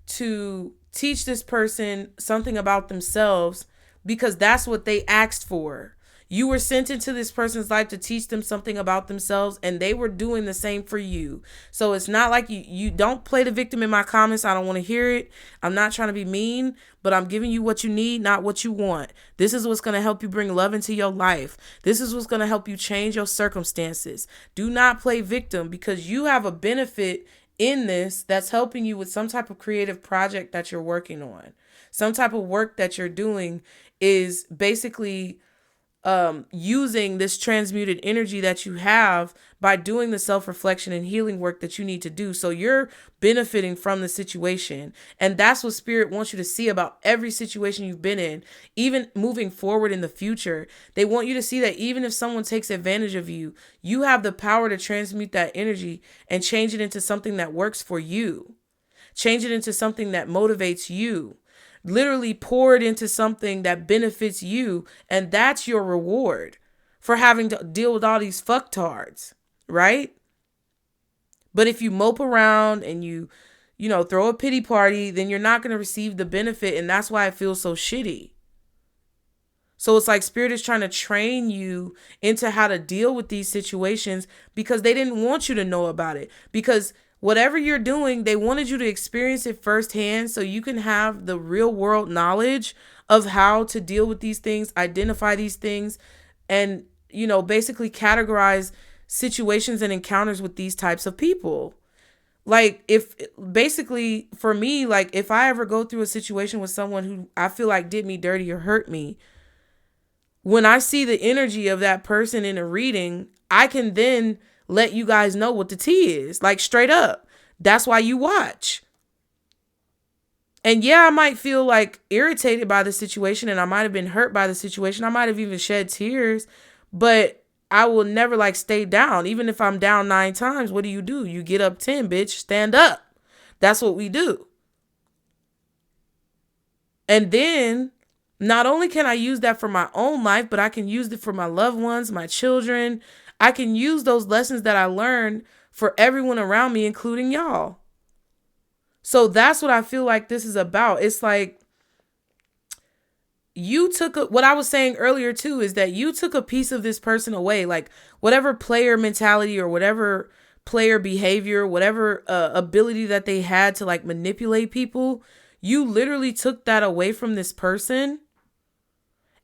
to teach this person something about themselves because that's what they asked for. You were sent into this person's life to teach them something about themselves, and they were doing the same for you. So it's not like you don't play the victim in my comments. I don't want to hear it. I'm not trying to be mean, but I'm giving you what you need, not what you want. This is what's going to help you bring love into your life. This is what's going to help you change your circumstances. Do not play victim because you have a benefit in this that's helping you with some type of creative project that you're working on. Some type of work that you're doing is basically using this transmuted energy that you have by doing the self-reflection and healing work that you need to do. So you're benefiting from the situation. And that's what Spirit wants you to see about every situation you've been in, even moving forward in the future. They want you to see that even if someone takes advantage of you, you have the power to transmute that energy and change it into something that works for you. Change it into something that motivates you. Literally pour it into something that benefits you. And that's your reward for having to deal with all these fucktards, right? But if you mope around and you throw a pity party, then you're not going to receive the benefit. And that's why it feels so shitty. So it's like Spirit is trying to train you into how to deal with these situations because they didn't want you to know about it. Because whatever you're doing, they wanted you to experience it firsthand so you can have the real world knowledge of how to deal with these things, identify these things, and, basically categorize situations and encounters with these types of people. Like, if basically for me, like if I ever go through a situation with someone who I feel like did me dirty or hurt me, when I see the energy of that person in a reading, I can then let you guys know what the tea is, like straight up. That's why you watch. And yeah, I might feel like irritated by the situation and I might have been hurt by the situation. I might have even shed tears, but I will never like stay down. Even if I'm down 9 times, what do? You get up 10, bitch. Stand up. That's what we do. And then not only can I use that for my own life, but I can use it for my loved ones, my children. I can use those lessons that I learned for everyone around me, including y'all. So that's what I feel like this is about. It's like you took what I was saying earlier too, is that you took a piece of this person away, like whatever player mentality or whatever player behavior, whatever ability that they had to like manipulate people. You literally took that away from this person,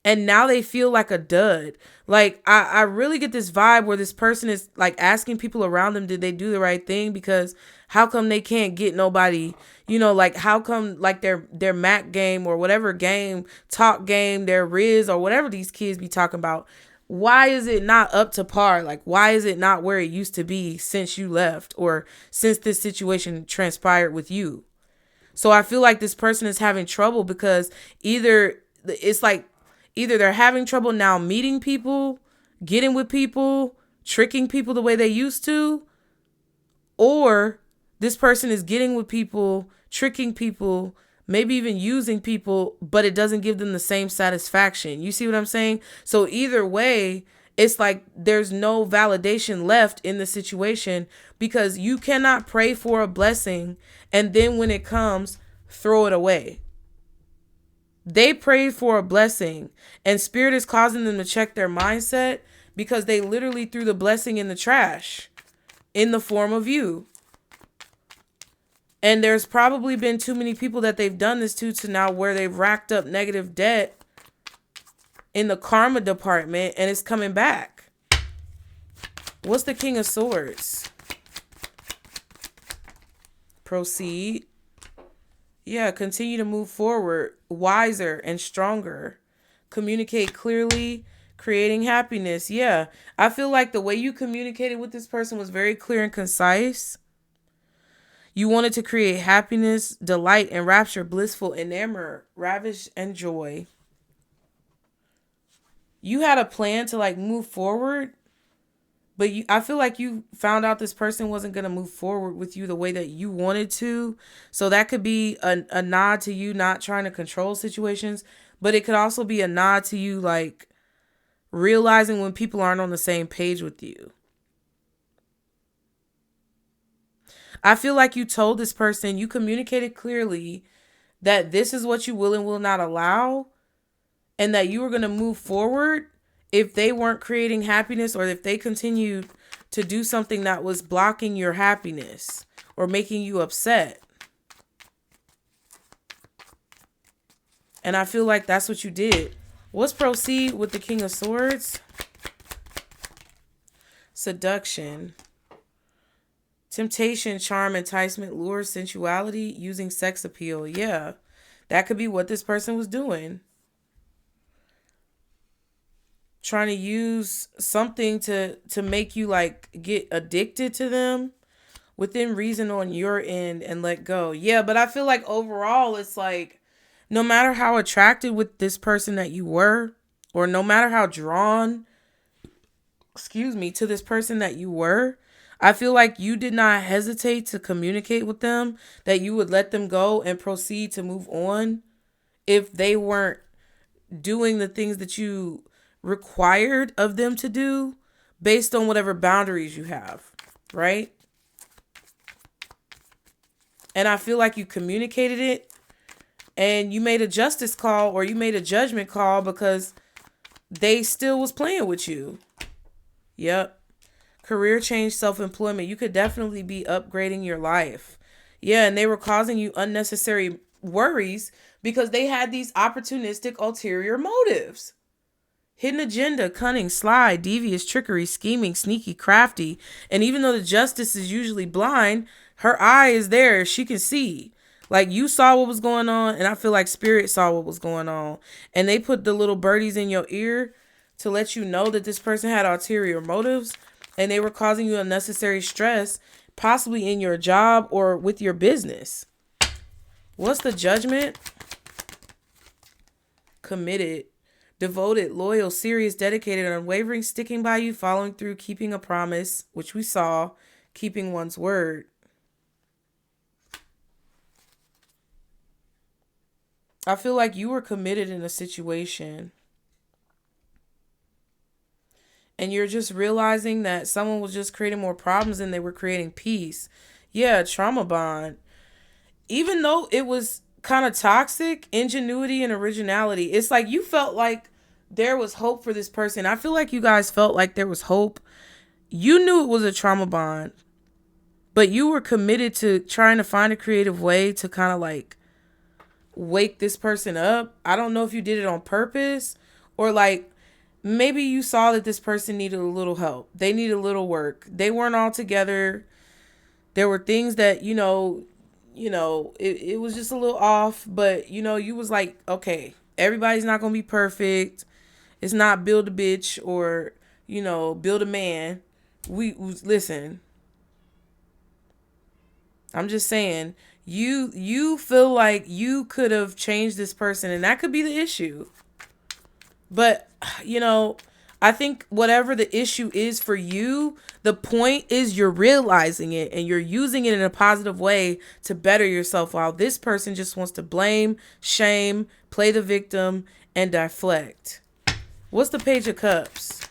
and now they feel like a dud. Like, I really get this vibe where this person is like asking people around them, did they do the right thing? Because how come they can't get nobody, like how come like their Mac game or whatever game, talk game, their Riz or whatever these kids be talking about, why is it not up to par? Like, why is it not where it used to be since you left or since this situation transpired with you? So I feel like this person is having trouble because either they're having trouble now meeting people, getting with people, tricking people the way they used to, or this person is getting with people, tricking people, maybe even using people, but it doesn't give them the same satisfaction. You see what I'm saying? So either way, it's like there's no validation left in the situation because you cannot pray for a blessing and then when it comes, throw it away. They prayed for a blessing and spirit is causing them to check their mindset because they literally threw the blessing in the trash in the form of you. And there's probably been too many people that they've done this to now where they've racked up negative debt in the karma department and it's coming back. What's the King of Swords? Proceed. Yeah, continue to move forward, wiser and stronger. Communicate clearly, creating happiness. Yeah, I feel like the way you communicated with this person was very clear and concise. You wanted to create happiness, delight, and rapture, blissful, enamor, ravish, and joy. You had a plan to like move forward, but I feel like you found out this person wasn't going to move forward with you the way that you wanted to. So that could be a nod to you not trying to control situations, but it could also be a nod to you like realizing when people aren't on the same page with you. I feel like you told this person, you communicated clearly that this is what you will and will not allow, and that you were going to move forward if they weren't creating happiness or if they continued to do something that was blocking your happiness or making you upset. And I feel like that's what you did. Let's proceed with the King of Swords. Seduction. Temptation, charm, enticement, lure, sensuality, using sex appeal. Yeah, that could be what this person was doing. Trying to use something to make you like get addicted to them within reason on your end and let go. Yeah, but I feel like overall it's like no matter how attracted with this person that you were, or no matter how drawn, to this person that you were, I feel like you did not hesitate to communicate with them, that you would let them go and proceed to move on if they weren't doing the things that you required of them to do based on whatever boundaries you have, right? And I feel like you communicated it and you made a justice call or you made a judgment call because they still was playing with you. Yep. Career change, self-employment. You could definitely be upgrading your life. Yeah, and they were causing you unnecessary worries because they had these opportunistic ulterior motives. Hidden agenda, cunning, sly, devious, trickery, scheming, sneaky, crafty. And even though the justice is usually blind, her eye is there. She can see. Like you saw what was going on, and I feel like spirit saw what was going on. And they put the little birdies in your ear to let you know that this person had ulterior motives. And they were causing you unnecessary stress, possibly in your job or with your business. What's the Judgment? Committed, devoted, loyal, serious, dedicated, unwavering, sticking by you, following through, keeping a promise, which we saw, keeping one's word. I feel like you were committed in a situation. And you're just realizing that someone was just creating more problems than they were creating peace. Yeah, trauma bond. Even though it was kind of toxic, ingenuity and originality. It's like you felt like there was hope for this person. I feel like you guys felt like there was hope. You knew it was a trauma bond. But you were committed to trying to find a creative way to kind of like wake this person up. I don't know if you did it on purpose, or like maybe you saw that this person needed a little help. They needed a little work. They weren't all together. There were things that, it was just a little off, but you was like, okay, everybody's not going to be perfect. It's not build a bitch or, build a man. Listen, I'm just saying, you feel like you could have changed this person, and that could be the issue. But, I think whatever the issue is for you, the point is you're realizing it and you're using it in a positive way to better yourself, while this person just wants to blame, shame, play the victim, and deflect. What's the Page of Cups?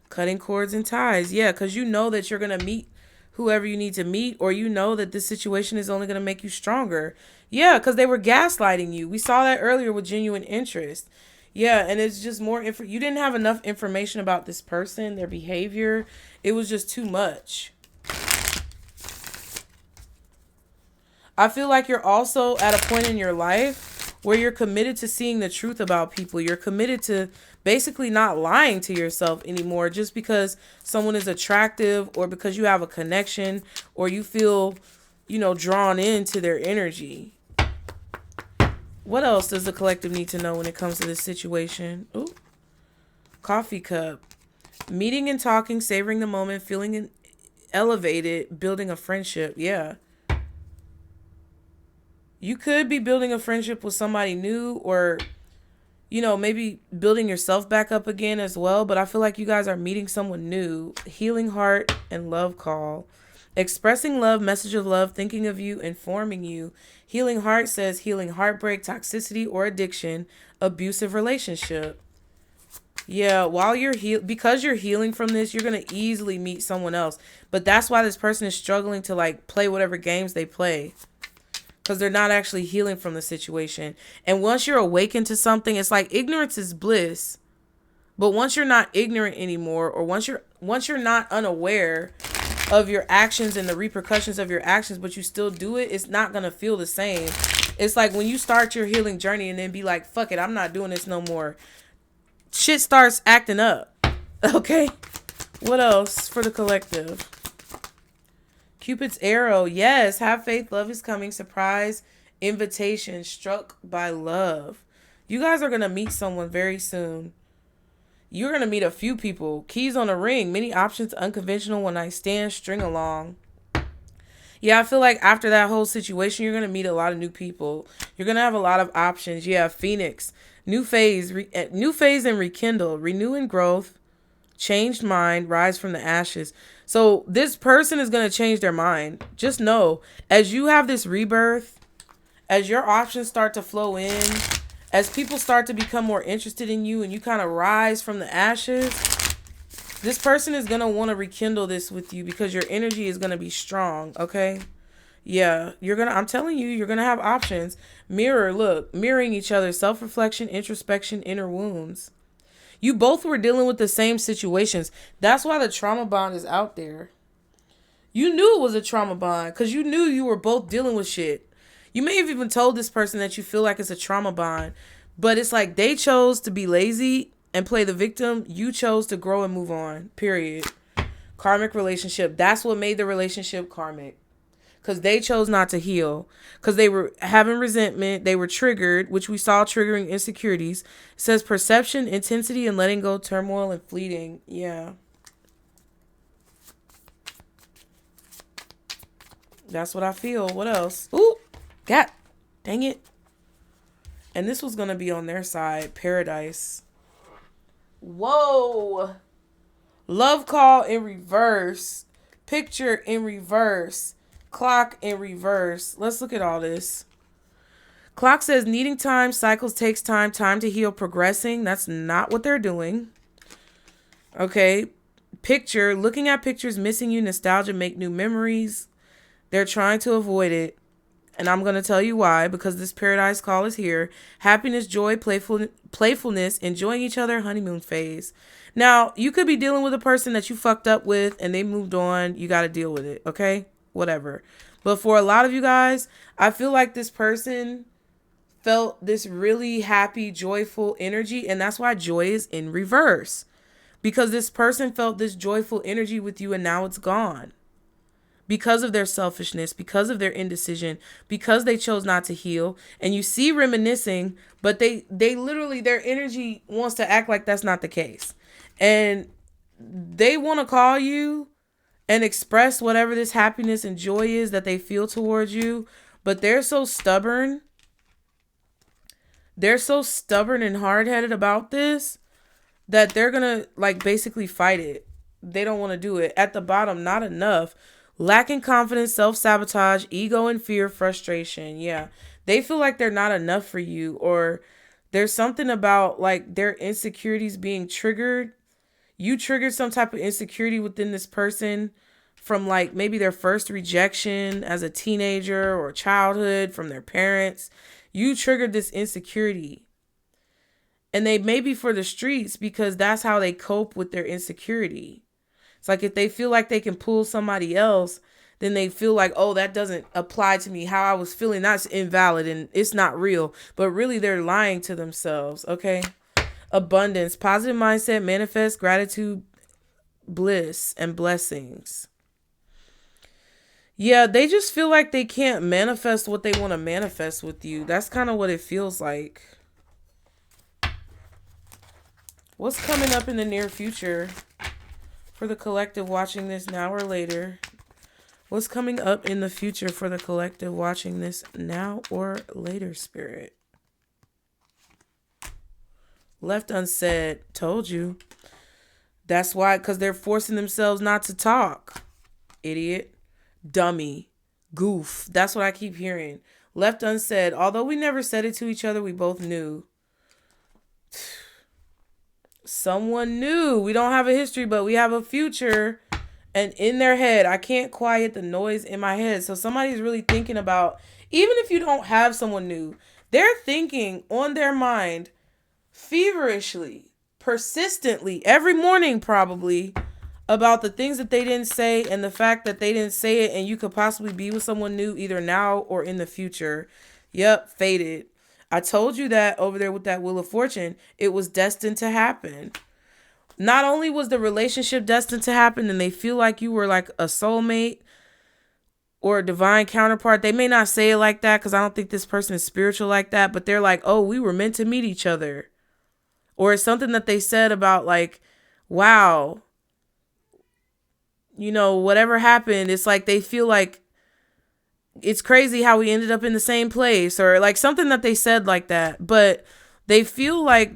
Cutting cords and ties. Yeah, because you know that you're going to meet whoever you need to meet, or you know that this situation is only going to make you stronger. Yeah, because they were gaslighting you. We saw that earlier with genuine interest. Yeah, and it's just more you didn't have enough information about this person, their behavior. It was just too much. I feel like you're also at a point in your life where you're committed to seeing the truth about people. You're committed to basically not lying to yourself anymore just because someone is attractive, or because you have a connection, or you feel, drawn into their energy. What else does the collective need to know when it comes to this situation? Ooh. Coffee cup. Meeting and talking, savoring the moment, feeling elevated, building a friendship. Yeah. You could be building a friendship with somebody new, or, maybe building yourself back up again as well. But I feel like you guys are meeting someone new. Healing heart and love call. Expressing love, message of love, thinking of you, informing you. Healing heart says healing heartbreak, toxicity, or addiction, abusive relationship. Yeah, while you're because you're healing from this, you're going to easily meet someone else. But that's why this person is struggling to play whatever games they play, because they're not actually healing from the situation. And once you're awakened to something, it's like ignorance is bliss. But once you're not ignorant anymore, or once you're not unaware of your actions and the repercussions of your actions, but you still do it, it's not going to feel the same. It's like when you start your healing journey and then be like, fuck it, I'm not doing this no more. Shit starts acting up. Okay? What else for the collective? Cupid's arrow. Yes, have faith, love is coming, surprise, invitation, struck by love. You guys are going to meet someone very soon. You're going to meet a few people. Keys on a ring. Many options. Unconventional. One night stand. String along. Yeah, I feel like after that whole situation, you're going to meet a lot of new people. You're going to have a lot of options. Yeah, Phoenix. New phase and rekindle. Renew and growth. Changed mind. Rise from the ashes. So this person is going to change their mind. Just know, as you have this rebirth, as your options start to flow in, as people start to become more interested in you and you kind of rise from the ashes, this person is going to want to rekindle this with you because your energy is going to be strong, okay? Yeah, I'm telling you, you're going to have options. Mirroring each other, self-reflection, introspection, inner wounds. You both were dealing with the same situations. That's why the trauma bond is out there. You knew it was a trauma bond because you knew you were both dealing with shit. You may have even told this person that you feel like it's a trauma bond, but it's like they chose to be lazy and play the victim. You chose to grow and move on, period. Karmic relationship. That's what made the relationship karmic, because they chose not to heal, because they were having resentment. They were triggered, which we saw triggering insecurities. It says perception, intensity, and letting go, turmoil, and fleeting. Yeah. That's what I feel. What else? Ooh. God dang it. And this was going to be on their side. Paradise. Whoa. Love call in reverse. Picture in reverse. Clock in reverse. Let's look at all this. Clock says needing time. Cycles takes time. Time to heal. Progressing. That's not what they're doing. Okay. Picture. Looking at pictures. Missing you. Nostalgia. Make new memories. They're trying to avoid it. And I'm going to tell you why, because this paradise call is here. Happiness, joy, playfulness, enjoying each other, honeymoon phase. Now, you could be dealing with a person that you fucked up with and they moved on. You got to deal with it, okay? Whatever. But for a lot of you guys, I feel like this person felt this really happy, joyful energy. And that's why joy is in reverse. Because this person felt this joyful energy with you and now it's gone. Because of their selfishness, because of their indecision, because they chose not to heal. And you see reminiscing, but they literally, their energy wants to act like that's not the case. And they want to call you and express whatever this happiness and joy is that they feel towards you. But they're so stubborn. They're so stubborn and hard-headed about this that they're going to like basically fight it. They don't want to do it. At the bottom, not enough. Lacking confidence, self-sabotage, ego and fear, frustration. Yeah. They feel like they're not enough for you, or there's something about like their insecurities being triggered. You triggered some type of insecurity within this person from like maybe their first rejection as a teenager or childhood from their parents. You triggered this insecurity. And they may be for the streets because that's how they cope with their insecurity. It's like if they feel like they can pull somebody else, then they feel like, oh, that doesn't apply to me. How I was feeling, that's invalid and it's not real. But really, they're lying to themselves, okay? Abundance, positive mindset, manifest, gratitude, bliss, and blessings. Yeah, they just feel like they can't manifest what they want to manifest with you. That's kind of what it feels like. What's coming up in the near future for the collective watching this now or later? What's coming up in the future for the collective watching this now or later, Spirit? Left unsaid. Told you. That's why, because they're forcing themselves not to talk. Idiot. Dummy. Goof. That's what I keep hearing. Left unsaid. Although we never said it to each other, we both knew. Someone knew. We don't have a history, but we have a future. And in their head, I can't quiet the noise in my head. So somebody's really thinking about, even if you don't have someone new, they're thinking on their mind feverishly, persistently, every morning probably, about the things that they didn't say and the fact that they didn't say it and you could possibly be with someone new either now or in the future. Yep, fated. I told you that over there with that Wheel of Fortune, it was destined to happen. Not only was the relationship destined to happen and they feel like you were like a soulmate or a divine counterpart. They may not say it like that because I don't think this person is spiritual like that, but they're like, oh, we were meant to meet each other. Or it's something that they said about like, wow, you know, whatever happened, it's like they feel like it's crazy how we ended up in the same place, or like something that they said like that. But they feel like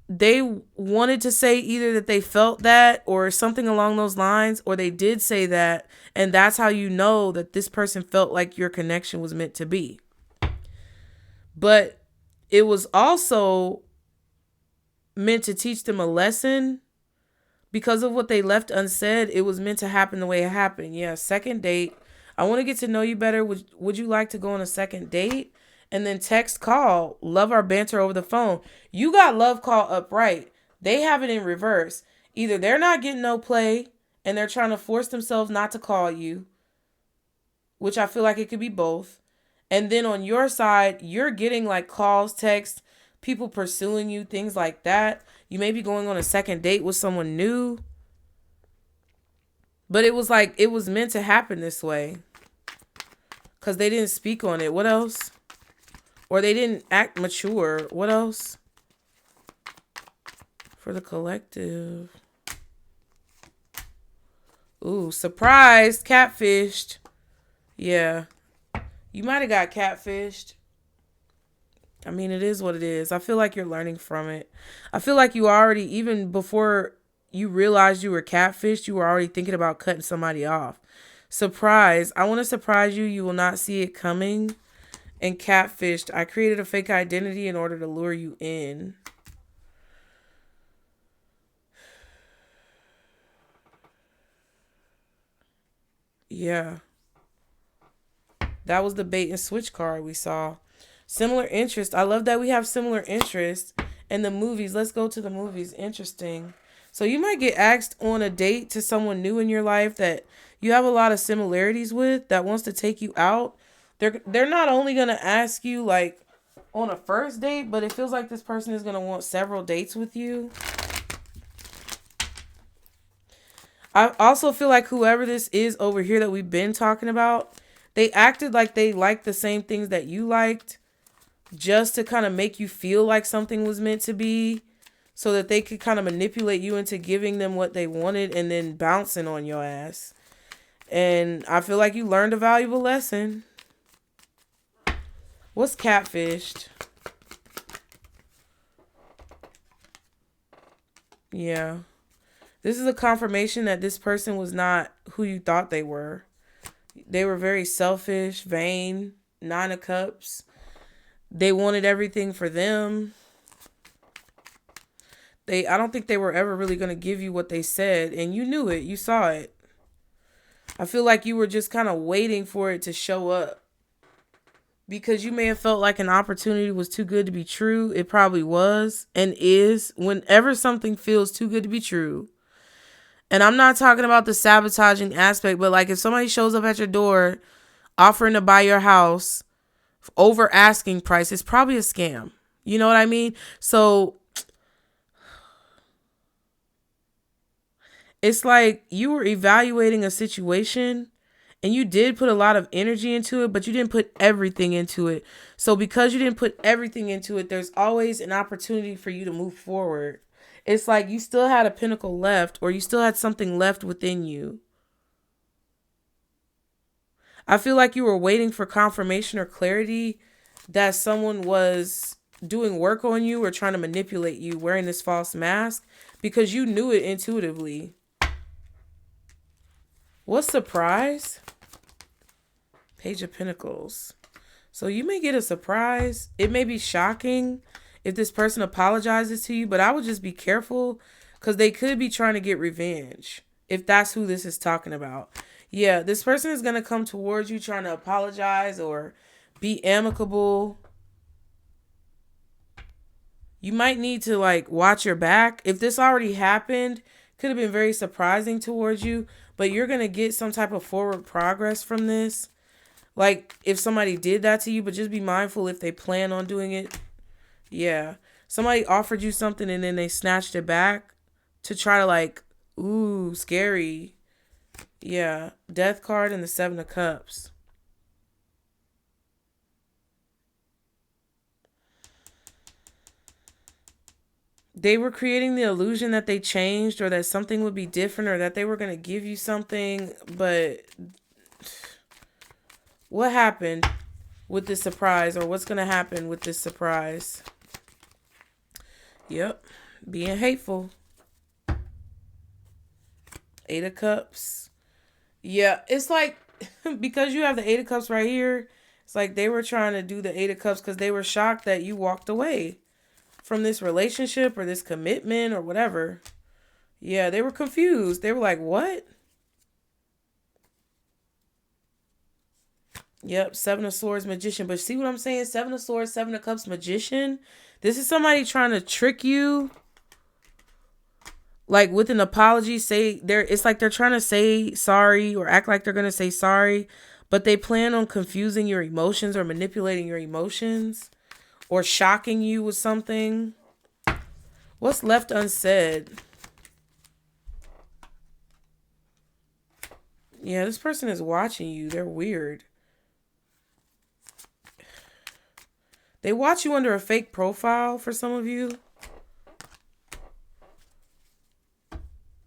they wanted to say either that they felt that or something along those lines, or they did say that. And that's how you know that this person felt like your connection was meant to be. But it was also meant to teach them a lesson. Because of what they left unsaid, it was meant to happen the way it happened. Yeah, second date. I want to get to know you better. Would you like to go on a second date? And then text, call, love our banter over the phone. You got love call upright. They have it in reverse. Either they're not getting no play and they're trying to force themselves not to call you, which I feel like it could be both. And then on your side, you're getting like calls, texts, people pursuing you, things like that. You may be going on a second date with someone new. But it was like, it was meant to happen this way. Because they didn't speak on it. What else? Or they didn't act mature. What else? For the collective. Ooh, surprised. Catfished. Yeah. You might have got catfished. I mean, it is what it is. I feel like you're learning from it. I feel like you already, even before you realized you were catfished, you were already thinking about cutting somebody off. Surprise. I want to surprise you. You will not see it coming. And catfished. I created a fake identity in order to lure you in. Yeah. That was the bait and switch card we saw. Similar interest. I love that we have similar interests in the movies. Let's go to the movies. Interesting. So you might get asked on a date to someone new in your life that you have a lot of similarities with, that wants to take you out. They're not only going to ask you like on a first date, but it feels like this person is going to want several dates with you. I also feel like whoever this is over here that we've been talking about, they acted like they liked the same things that you liked just to kind of make you feel like something was meant to be, so that they could kind of manipulate you into giving them what they wanted and then bouncing on your ass. And I feel like you learned a valuable lesson. What's catfished? Yeah. This is a confirmation that this person was not who you thought they were. They were very selfish, vain, 9 of cups. They wanted everything for them. I don't think they were ever really going to give you what they said, and you knew it. You saw it. I feel like you were just kind of waiting for it to show up, because you may have felt like an opportunity was too good to be true. It probably was and is. Whenever something feels too good to be true, and I'm not talking about the sabotaging aspect, but like if somebody shows up at your door offering to buy your house over asking price, it's probably a scam. You know what I mean? So it's like you were evaluating a situation and you did put a lot of energy into it, but you didn't put everything into it. So because you didn't put everything into it, there's always an opportunity for you to move forward. It's like you still had a pinnacle left, or you still had something left within you. I feel like you were waiting for confirmation or clarity that someone was doing work on you or trying to manipulate you, wearing this false mask, because you knew it intuitively. What's surprise? Page of Pentacles. So you may get a surprise. It may be shocking if this person apologizes to you, but I would just be careful, because they could be trying to get revenge, if that's who this is talking about. Yeah, this person is going to come towards you trying to apologize or be amicable. You might need to like watch your back. If this already happened, could have been very surprising towards you, but you're going to get some type of forward progress from this. Like if somebody did that to you, but just be mindful if they plan on doing it. Yeah. Somebody offered you something and then they snatched it back to try to like, ooh, scary. Yeah. Death card and the 7 of Cups. They were creating the illusion that they changed, or that something would be different, or that they were going to give you something. But what happened with this surprise, or what's going to happen with this surprise? Yep. Being hateful. 8 of Cups. Yeah. It's like, because you have the 8 of Cups right here, it's like they were trying to do the 8 of Cups because they were shocked that you walked away from this relationship or this commitment or whatever. Yeah, they were confused. They were like, what? Yep, 7 of Swords, Magician. But see what I'm saying? 7 of Swords, 7 of Cups, Magician. This is somebody trying to trick you. Like with an apology, it's like they're trying to say sorry or act like they're going to say sorry, but they plan on confusing your emotions or manipulating your emotions or shocking you with something. What's left unsaid? Yeah, this person is watching you. They're weird. They watch you under a fake profile for some of you.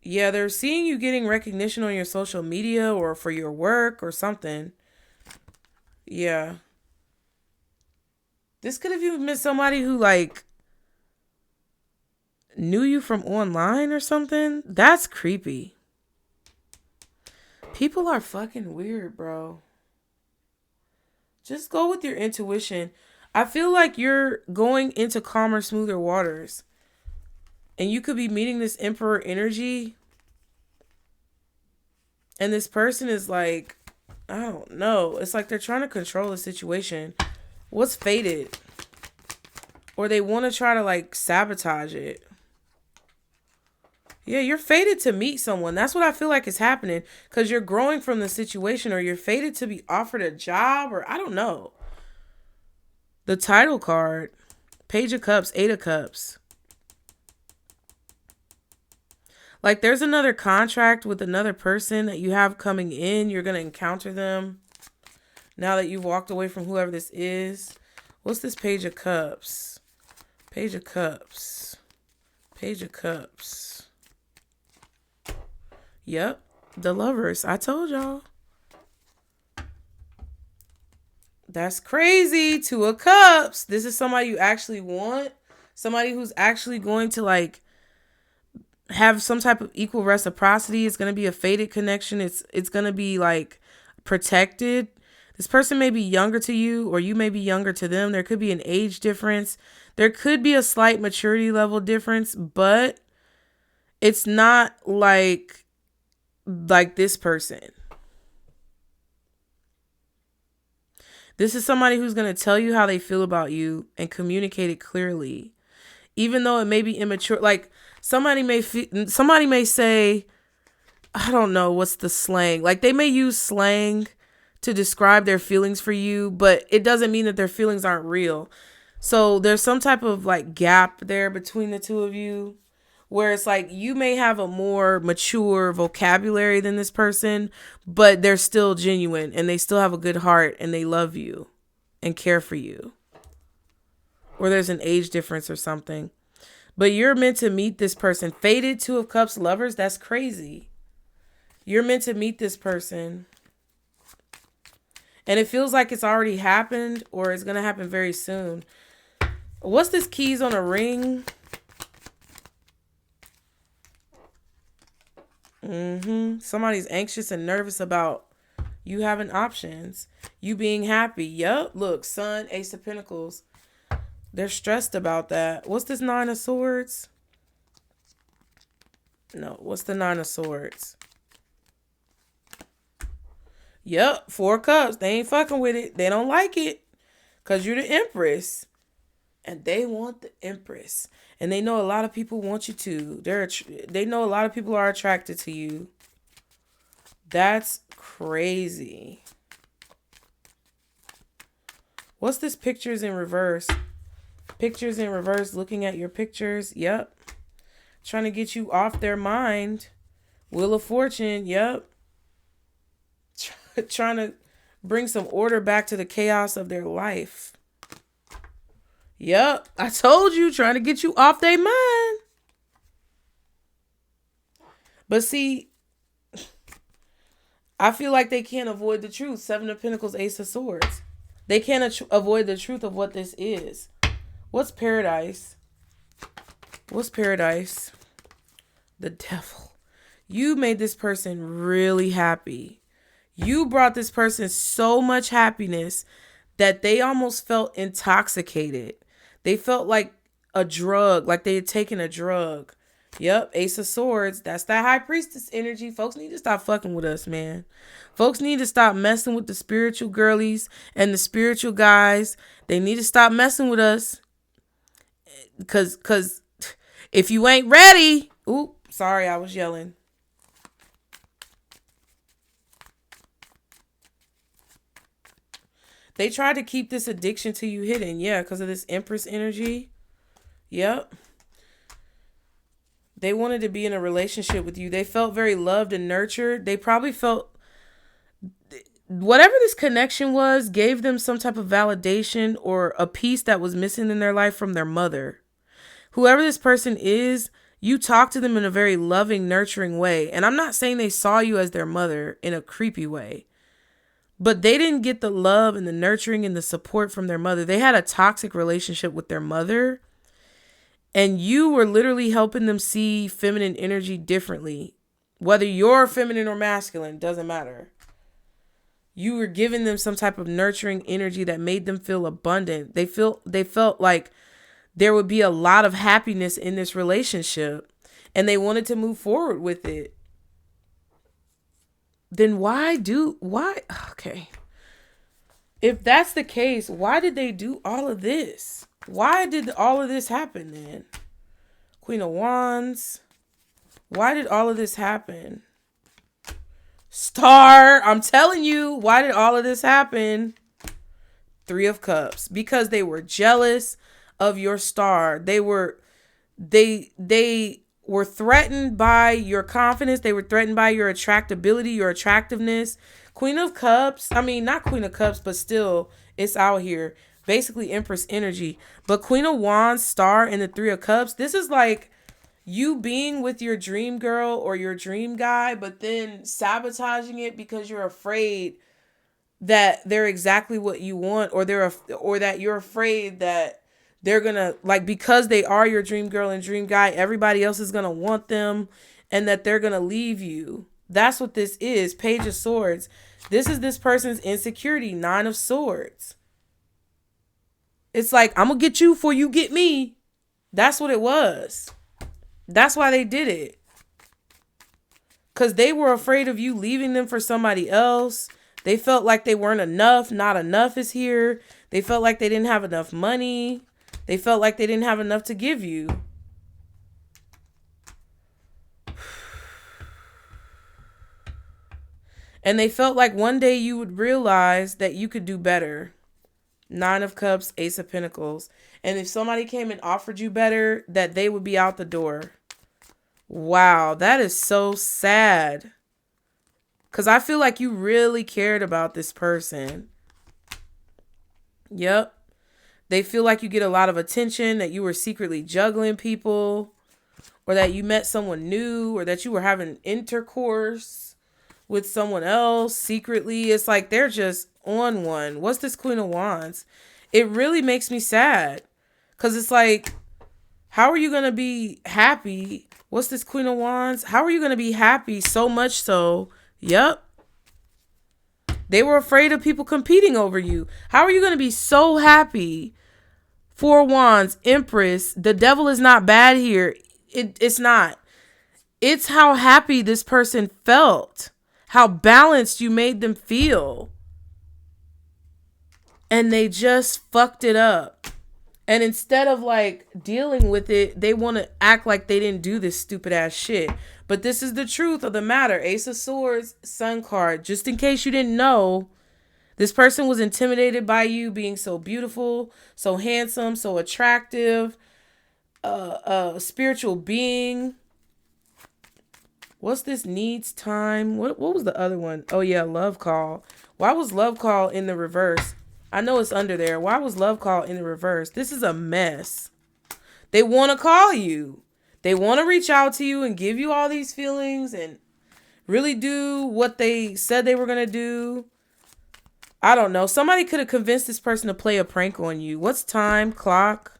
Yeah, they're seeing you getting recognition on your social media or for your work or something. Yeah. This could have even been somebody who like knew you from online or something. That's creepy. People are fucking weird, bro. Just go with your intuition. I feel like you're going into calmer, smoother waters. And you could be meeting this Emperor energy. And this person is like, I don't know. It's like they're trying to control the situation. What's fated? Or they want to try to like sabotage it. Yeah, you're fated to meet someone. That's what I feel like is happening, because you're growing from the situation, or you're fated to be offered a job, or I don't know. The title card, Page of Cups, Eight of Cups. Like there's another contract with another person that you have coming in. You're going to encounter them now that you've walked away from whoever this is. What's this Page of Cups? Page of Cups. Page of Cups. Yep. The Lovers. I told y'all. That's crazy. Two of Cups. This is somebody you actually want. Somebody who's actually going to like have some type of equal reciprocity. It's going to be a fated connection. It's going to be like protected. This person may be younger to you, or you may be younger to them. There could be an age difference. There could be a slight maturity level difference, but it's not like this person. This is somebody who's going to tell you how they feel about you and communicate it clearly, even though it may be immature. Like somebody may say, I don't know what's the slang. Like they may use slang to describe their feelings for you, but it doesn't mean that their feelings aren't real. So there's some type of like gap there between the two of you, where it's like you may have a more mature vocabulary than this person, but they're still genuine and they still have a good heart and they love you and care for you. Or there's an age difference or something. But you're meant to meet this person. Fated, Two of Cups, Lovers. That's crazy. You're meant to meet this person. And it feels like it's already happened, or it's going to happen very soon. What's this keys on a ring? Somebody's anxious and nervous about you having options. You being happy. Yup. Look, Sun, Ace of Pentacles. They're stressed about that. What's this Nine of Swords? No, what's the Nine of Swords? Yep, Four of Cups. They ain't fucking with it. They don't like it because you're the Empress. And they want the Empress. And they know a lot of people want you too. They know a lot of people are attracted to you. That's crazy. What's this pictures in reverse? Pictures in reverse, looking at your pictures. Yep. Trying to get you off their mind. Wheel of Fortune. Yep. Trying to bring some order back to the chaos of their life. Yep. I told you, trying to get you off their mind. But see, I feel like they can't avoid the truth. Seven of Pentacles, Ace of Swords. They can't avoid the truth of what this is. What's Paradise? What's Paradise? The Devil. You made this person really happy. You brought this person so much happiness that they almost felt intoxicated. They felt like a drug, like they had taken a drug. Yep, Ace of Swords. That's that High Priestess energy. Folks need to stop fucking with us, man. Folks need to stop messing with the spiritual girlies and the spiritual guys. They need to stop messing with us. Because if you ain't ready... Oop, sorry, I was yelling. They tried to keep this addiction to you hidden. Yeah, because of this Empress energy. Yep. They wanted to be in a relationship with you. They felt very loved and nurtured. They probably felt whatever this connection was gave them some type of validation or a piece that was missing in their life from their mother. Whoever this person is, you talk to them in a very loving, nurturing way. And I'm not saying they saw you as their mother in a creepy way. But they didn't get the love and the nurturing and the support from their mother. They had a toxic relationship with their mother. And you were literally helping them see feminine energy differently. Whether you're feminine or masculine, doesn't matter. You were giving them some type of nurturing energy that made them feel abundant. They felt like there would be a lot of happiness in this relationship. And they wanted to move forward with it. Then why? Okay. If that's the case, why did they do all of this? Why did all of this happen then? Queen of Wands. Why did all of this happen? Star, I'm telling you, why did all of this happen? Three of Cups. Because they were jealous of your star. They were threatened by your confidence. They were threatened by your attractability, your attractiveness. Queen of Cups. I mean, not Queen of Cups, but still, it's out here. Basically, Empress energy. But Queen of Wands, Star, and the Three of Cups. This is like you being with your dream girl or your dream guy, but then sabotaging it because you're afraid that they're exactly what you want, or that you're afraid that they're gonna, like, because they are your dream girl and dream guy, everybody else is gonna want them, and that they're gonna leave you. That's what this is. Page of Swords. This is this person's insecurity. Nine of Swords. It's like, I'm gonna get you before you get me. That's what it was. That's why they did it. Because they were afraid of you leaving them for somebody else. They felt like they weren't enough. Not enough is here. They felt like they didn't have enough money. They felt like they didn't have enough to give you. And they felt like one day you would realize that you could do better. Nine of Cups, Ace of Pentacles. And if somebody came and offered you better, that they would be out the door. Wow, that is so sad. Because I feel like you really cared about this person. Yep. They feel like you get a lot of attention, that you were secretly juggling people, or that you met someone new, or that you were having intercourse with someone else secretly. It's like they're just on one. What's this Queen of Wands? It really makes me sad. Because it's like, how are you going to be happy? What's this Queen of Wands? How are you going to be happy so much so? Yep. They were afraid of people competing over you. How are you going to be so happy? Four of Wands, Empress. The devil is not bad here. It's not. It's how happy this person felt. How balanced you made them feel. And they just fucked it up. And instead of like dealing with it, they want to act like they didn't do this stupid ass shit. But this is the truth of the matter. Ace of Swords, Sun card. Just in case you didn't know, this person was intimidated by you being so beautiful, so handsome, so attractive, a spiritual being. What's this? Needs time. What was the other one? Oh yeah, Love Call. Why was Love Call in the reverse? I know it's under there. Why was Love Call in the reverse? This is a mess. They want to call you. They want to reach out to you and give you all these feelings and really do what they said they were going to do. I don't know. Somebody could have convinced this person to play a prank on you. What's time? Clock?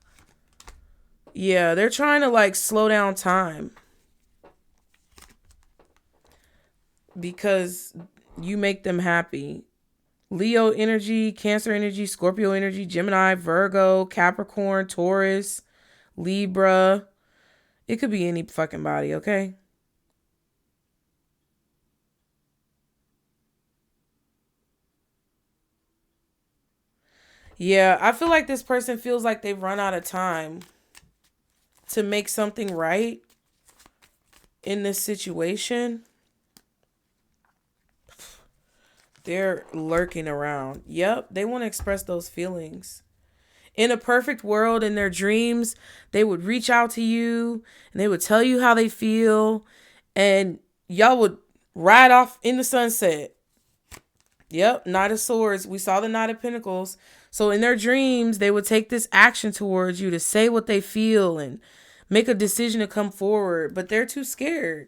Yeah, they're trying to like slow down time. Because you make them happy. Leo energy, Cancer energy, Scorpio energy, Gemini, Virgo, Capricorn, Taurus, Libra. It could be any fucking body, okay? Yeah, I feel like this person feels like they've run out of time to make something right in this situation. They're lurking around. Yep, they want to express those feelings. In a perfect world, in their dreams, they would reach out to you and they would tell you how they feel. And y'all would ride off in the sunset. Yep, Knight of Swords. We saw the Knight of Pentacles. So in their dreams, they would take this action towards you to say what they feel and make a decision to come forward. But they're too scared.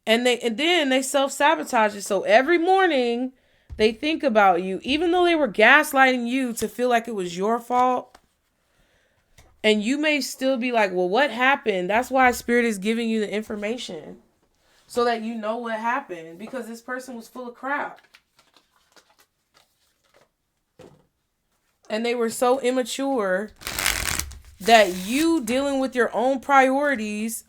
And then they self-sabotage it. So every morning they think about you, even though they were gaslighting you to feel like it was your fault. And you may still be like, well, what happened? That's why Spirit is giving you the information. So that you know what happened. Because this person was full of crap. And they were so immature that you dealing with your own priorities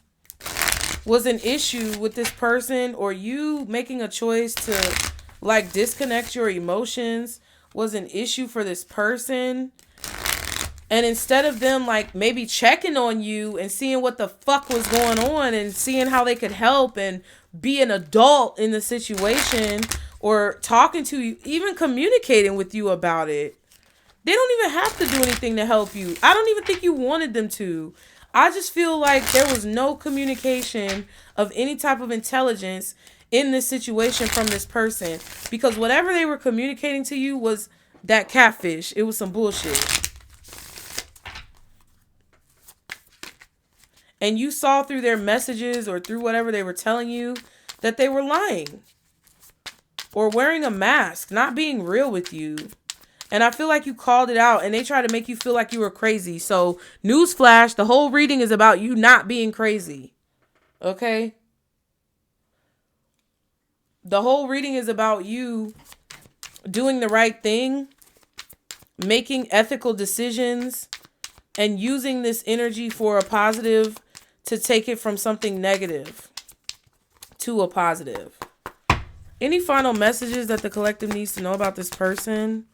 was an issue with this person, or you making a choice to like disconnect your emotions was an issue for this person. And instead of them like maybe checking on you and seeing what the fuck was going on and seeing how they could help and be an adult in the situation or talking to you, even communicating with you about it, they don't even have to do anything to help you. I don't even think you wanted them to. I just feel like there was no communication of any type of intelligence in this situation from this person, because whatever they were communicating to you was that catfish. It was some bullshit. And you saw through their messages or through whatever they were telling you that they were lying or wearing a mask, not being real with you. And I feel like you called it out and they tried to make you feel like you were crazy. So newsflash, the whole reading is about you not being crazy. Okay? The whole reading is about you doing the right thing, making ethical decisions, and using this energy for a positive to take it from something negative to a positive. Any final messages that the collective needs to know about this person?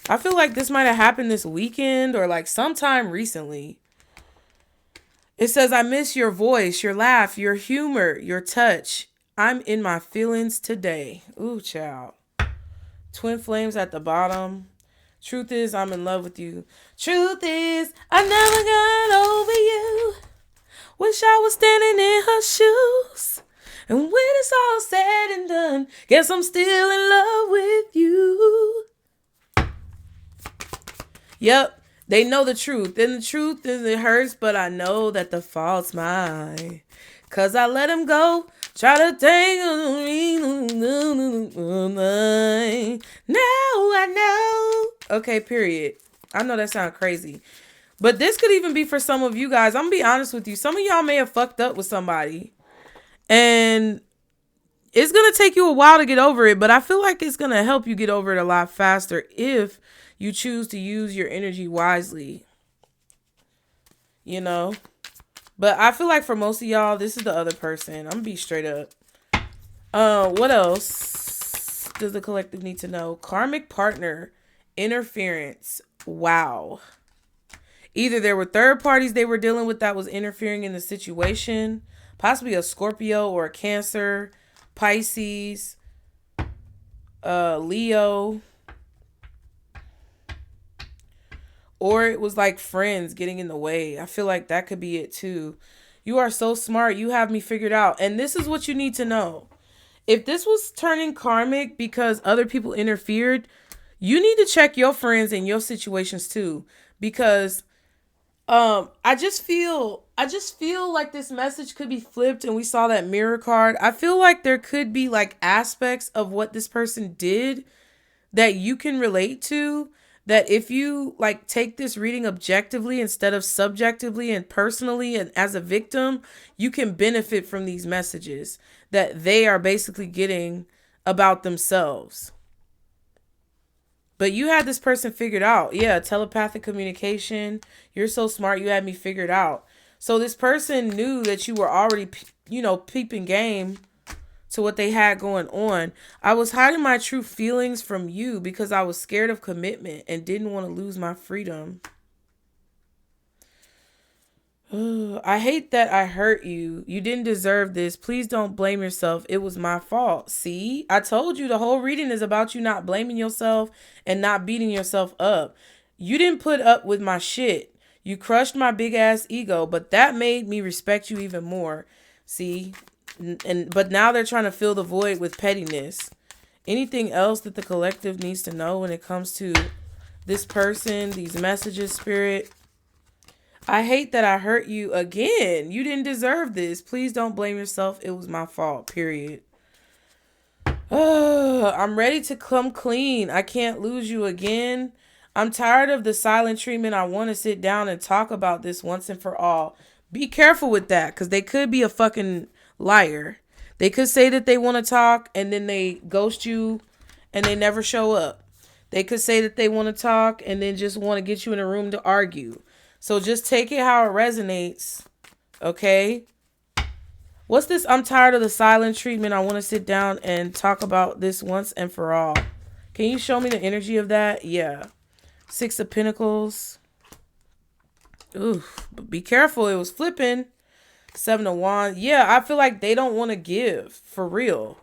I feel like this might have happened this weekend or like sometime recently. It says, I miss your voice, your laugh, your humor, your touch. I'm in my feelings today. Ooh, child. Twin flames at the bottom. Truth is, I'm in love with you. Truth is, I never got over you. Wish I was standing in her shoes. And when it's all said and done, guess I'm still in love with you. Yep, they know the truth. And the truth is it hurts, but I know that the fault's mine. 'Cause I let him go. Try to tangle me. Now I know. Okay, period. I know that sounds crazy. But this could even be for some of you guys. I'm going to be honest with you. Some of y'all may have fucked up with somebody. And it's going to take you a while to get over it. But I feel like it's going to help you get over it a lot faster if you choose to use your energy wisely. You know? But I feel like for most of y'all, this is the other person. I'm going to be straight up. What else does the collective need to know? Karmic partner interference. Wow. Either there were third parties they were dealing with that was interfering in the situation. Possibly a Scorpio or a Cancer, Pisces, Leo. Or it was like friends getting in the way. I feel like that could be it too. You are so smart. You have me figured out. And this is what you need to know. If this was turning karmic because other people interfered, you need to check your friends and your situations too. Because I just feel like this message could be flipped, and we saw that mirror card. I feel like there could be like aspects of what this person did that you can relate to, that if you like take this reading objectively instead of subjectively and personally and as a victim, you can benefit from these messages that they are basically getting about themselves. But you had this person figured out. Yeah, telepathic communication. You're so smart. You had me figured out. So this person knew that you were already, peeping game to what they had going on. I was hiding my true feelings from you because I was scared of commitment and didn't want to lose my freedom. I hate that I hurt you. You didn't deserve this. Please don't blame yourself. It was my fault. See, I told you the whole reading is about you not blaming yourself and not beating yourself up. You didn't put up with my shit. You crushed my big ass ego, but that made me respect you even more. See, but now they're trying to fill the void with pettiness. Anything else that the collective needs to know when it comes to this person, these messages, spirit? I hate that I hurt you again. You didn't deserve this. Please don't blame yourself. It was my fault, period. I'm ready to come clean. I can't lose you again. I'm tired of the silent treatment. I want to sit down and talk about this once and for all. Be careful with that, because they could be a fucking liar. They could say that they want to talk and then they ghost you and they never show up. They could say that they want to talk and then just want to get you in a room to argue. So just take it how it resonates, okay? What's this? I'm tired of the silent treatment. I want to sit down and talk about this once and for all. Can you show me the energy of that? Yeah. 6 of Pentacles. Ooh, but be careful. It was flipping. 7 of Wands. Yeah, I feel like they don't want to give for real.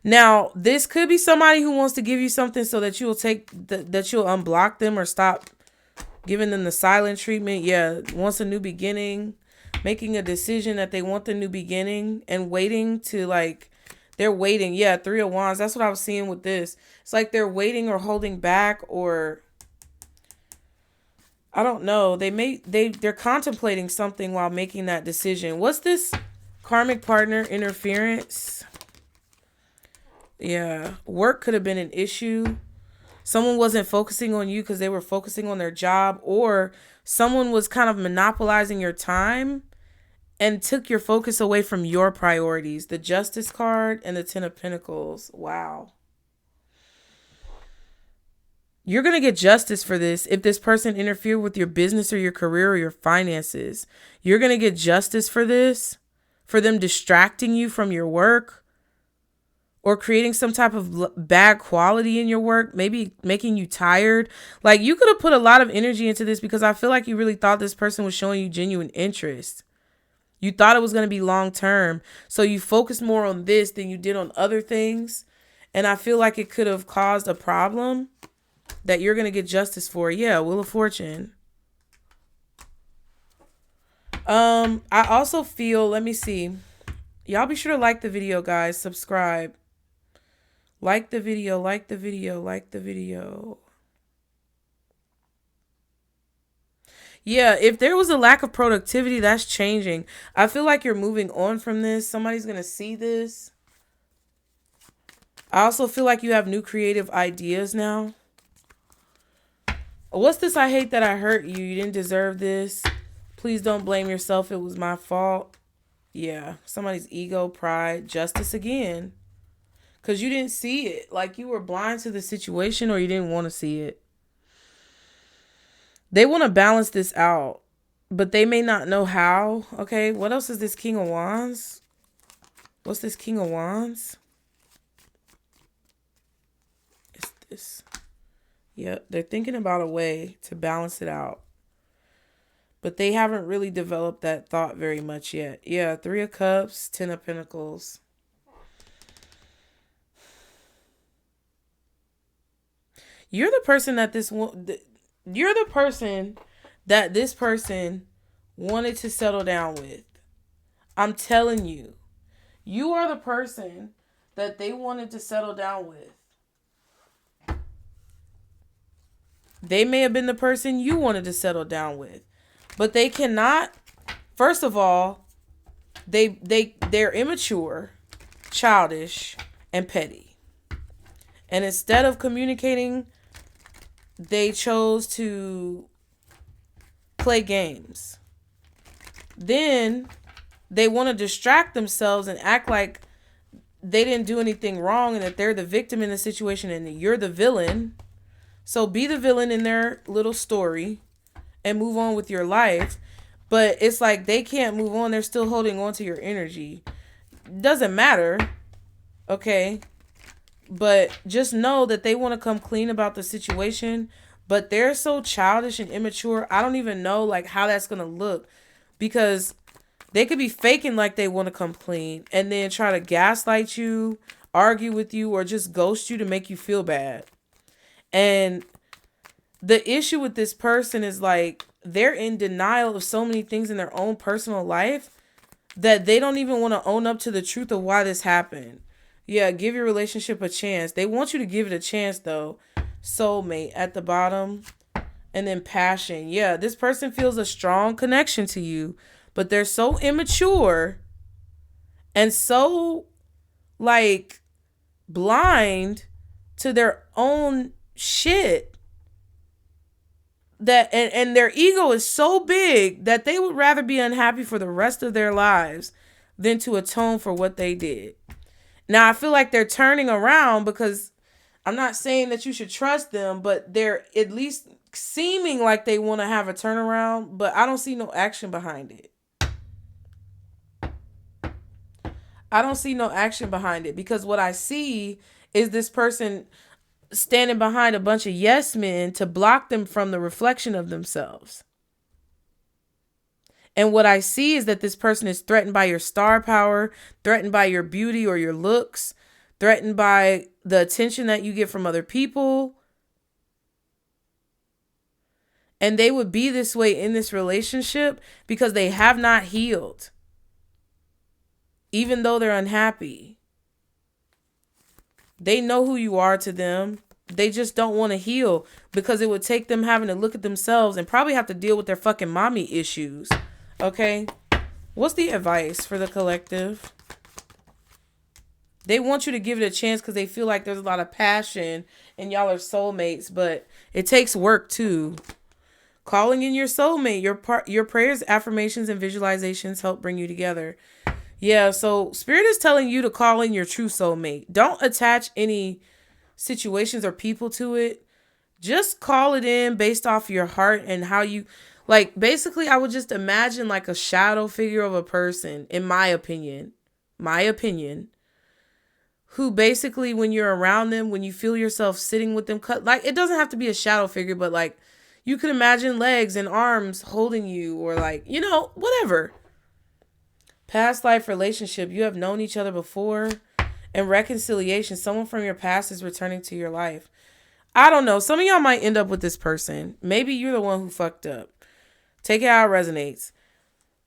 Now, this could be somebody who wants to give you something so that you'll that you'll unblock them or stop giving them the silent treatment. Yeah, wants a new beginning, making a decision that they want the new beginning and waiting to like, they're waiting. Yeah, 3 of Wands. That's what I was seeing with this. It's like they're waiting or holding back, or I don't know. They're contemplating something while making that decision. What's this? Karmic partner interference. Yeah, work could have been an issue. Someone wasn't focusing on you because they were focusing on their job, or someone was kind of monopolizing your time and took your focus away from your priorities. The Justice card and the 10 of Pentacles. Wow. You're going to get justice for this. If this person interfered with your business or your career or your finances, you're going to get justice for this, for them distracting you from your work or creating some type of bad quality in your work, maybe making you tired. Like, you could have put a lot of energy into this because I feel like you really thought this person was showing you genuine interest. You thought it was going to be long term. So you focused more on this than you did on other things. And I feel like it could have caused a problem that you're going to get justice for. Yeah, Wheel of Fortune. I also feel, let me see. Y'all be sure to like the video, guys. Subscribe. Like the video, like the video, like the video. Yeah, if there was a lack of productivity, that's changing. I feel like you're moving on from this. Somebody's going to see this. I also feel like you have new creative ideas now. What's this? I hate that I hurt you. You didn't deserve this. Please don't blame yourself. It was my fault. Yeah, somebody's ego, pride, justice again. Because you didn't see it. Like, you were blind to the situation, or you didn't want to see it. They want to balance this out, but they may not know how. Okay, what else is this King of Wands? What's this King of Wands? It's this. Yep, they're thinking about a way to balance it out. But they haven't really developed that thought very much yet. Yeah, 3 of Cups, 10 of Pentacles. You're the person that this person wanted to settle down with. I'm telling you. You are the person that they wanted to settle down with. They may have been the person you wanted to settle down with. But they cannot. First of all, they're immature, childish, and petty. And instead of communicating, they chose to play games. Then they want to distract themselves and act like they didn't do anything wrong and that they're the victim in the situation and that you're the villain. So be the villain in their little story and move on with your life. But it's like they can't move on. They're still holding on to your energy. Doesn't matter. Okay. But just know that they want to come clean about the situation. But they're so childish and immature. I don't even know like how that's going to look. Because they could be faking like they want to come clean. And then try to gaslight you, argue with you, or just ghost you to make you feel bad. And the issue with this person is like they're in denial of so many things in their own personal life that they don't even want to own up to the truth of why this happened. Yeah, give your relationship a chance. They want you to give it a chance though. Soulmate at the bottom. And then passion. Yeah, this person feels a strong connection to you, but they're so immature and so like blind to their own shit that and their ego is so big that they would rather be unhappy for the rest of their lives than to atone for what they did. Now I feel like they're turning around because I'm not saying that you should trust them, but they're at least seeming like they want to have a turnaround, but I don't see no action behind it. I don't see no action behind it because what I see is this person standing behind a bunch of yes men to block them from the reflection of themselves. And what I see is that this person is threatened by your star power, threatened by your beauty or your looks, threatened by the attention that you get from other people. And they would be this way in this relationship because they have not healed, even though they're unhappy. They know who you are to them. They just don't want to heal because it would take them having to look at themselves and probably have to deal with their fucking mommy issues. Okay? What's the advice for the collective? They want you to give it a chance because they feel like there's a lot of passion and y'all are soulmates, but it takes work too. Calling in your soulmate, your prayers, affirmations, and visualizations help bring you together. Yeah, so Spirit is telling you to call in your true soulmate. Don't attach any situations or people to it. Just call it in based off your heart and how you, like, basically I would just imagine like a shadow figure of a person, in my opinion, who basically when you're around them, when you feel yourself sitting with them, like it doesn't have to be a shadow figure, but like you could imagine legs and arms holding you or like, you know, whatever. Past life relationship, you have known each other before, and reconciliation, someone from your past is returning to your life. I don't know. Some of y'all might end up with this person. Maybe you're the one who fucked up. Take it how it resonates.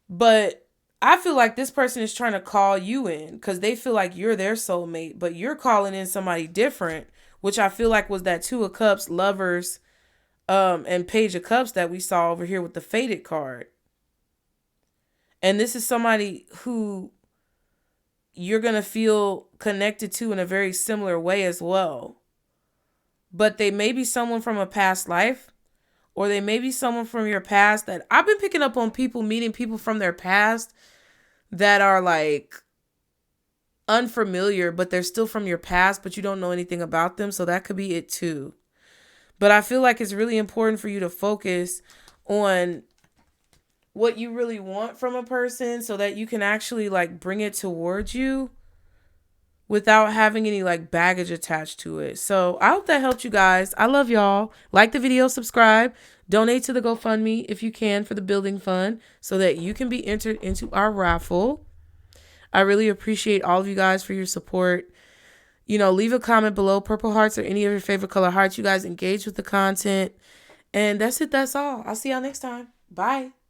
But I feel like this person is trying to call you in because they feel like you're their soulmate, but you're calling in somebody different, which I feel like was that Two of Cups, Lovers, and Page of Cups that we saw over here with the Fated card. And this is somebody who you're going to feel connected to in a very similar way as well. But they may be someone from a past life, or they may be someone from your past that I've been picking up on people meeting people from their past that are like unfamiliar, but they're still from your past, but you don't know anything about them. So that could be it too. But I feel like it's really important for you to focus on what you really want from a person so that you can actually like bring it towards you without having any like baggage attached to it. So I hope that helped you guys. I love y'all. Like the video, subscribe, donate to the GoFundMe if you can for the building fund so that you can be entered into our raffle. I really appreciate all of you guys for your support. You know, leave a comment below, purple hearts or any of your favorite color hearts. You guys engage with the content. And that's it. That's all. I'll see y'all next time. Bye.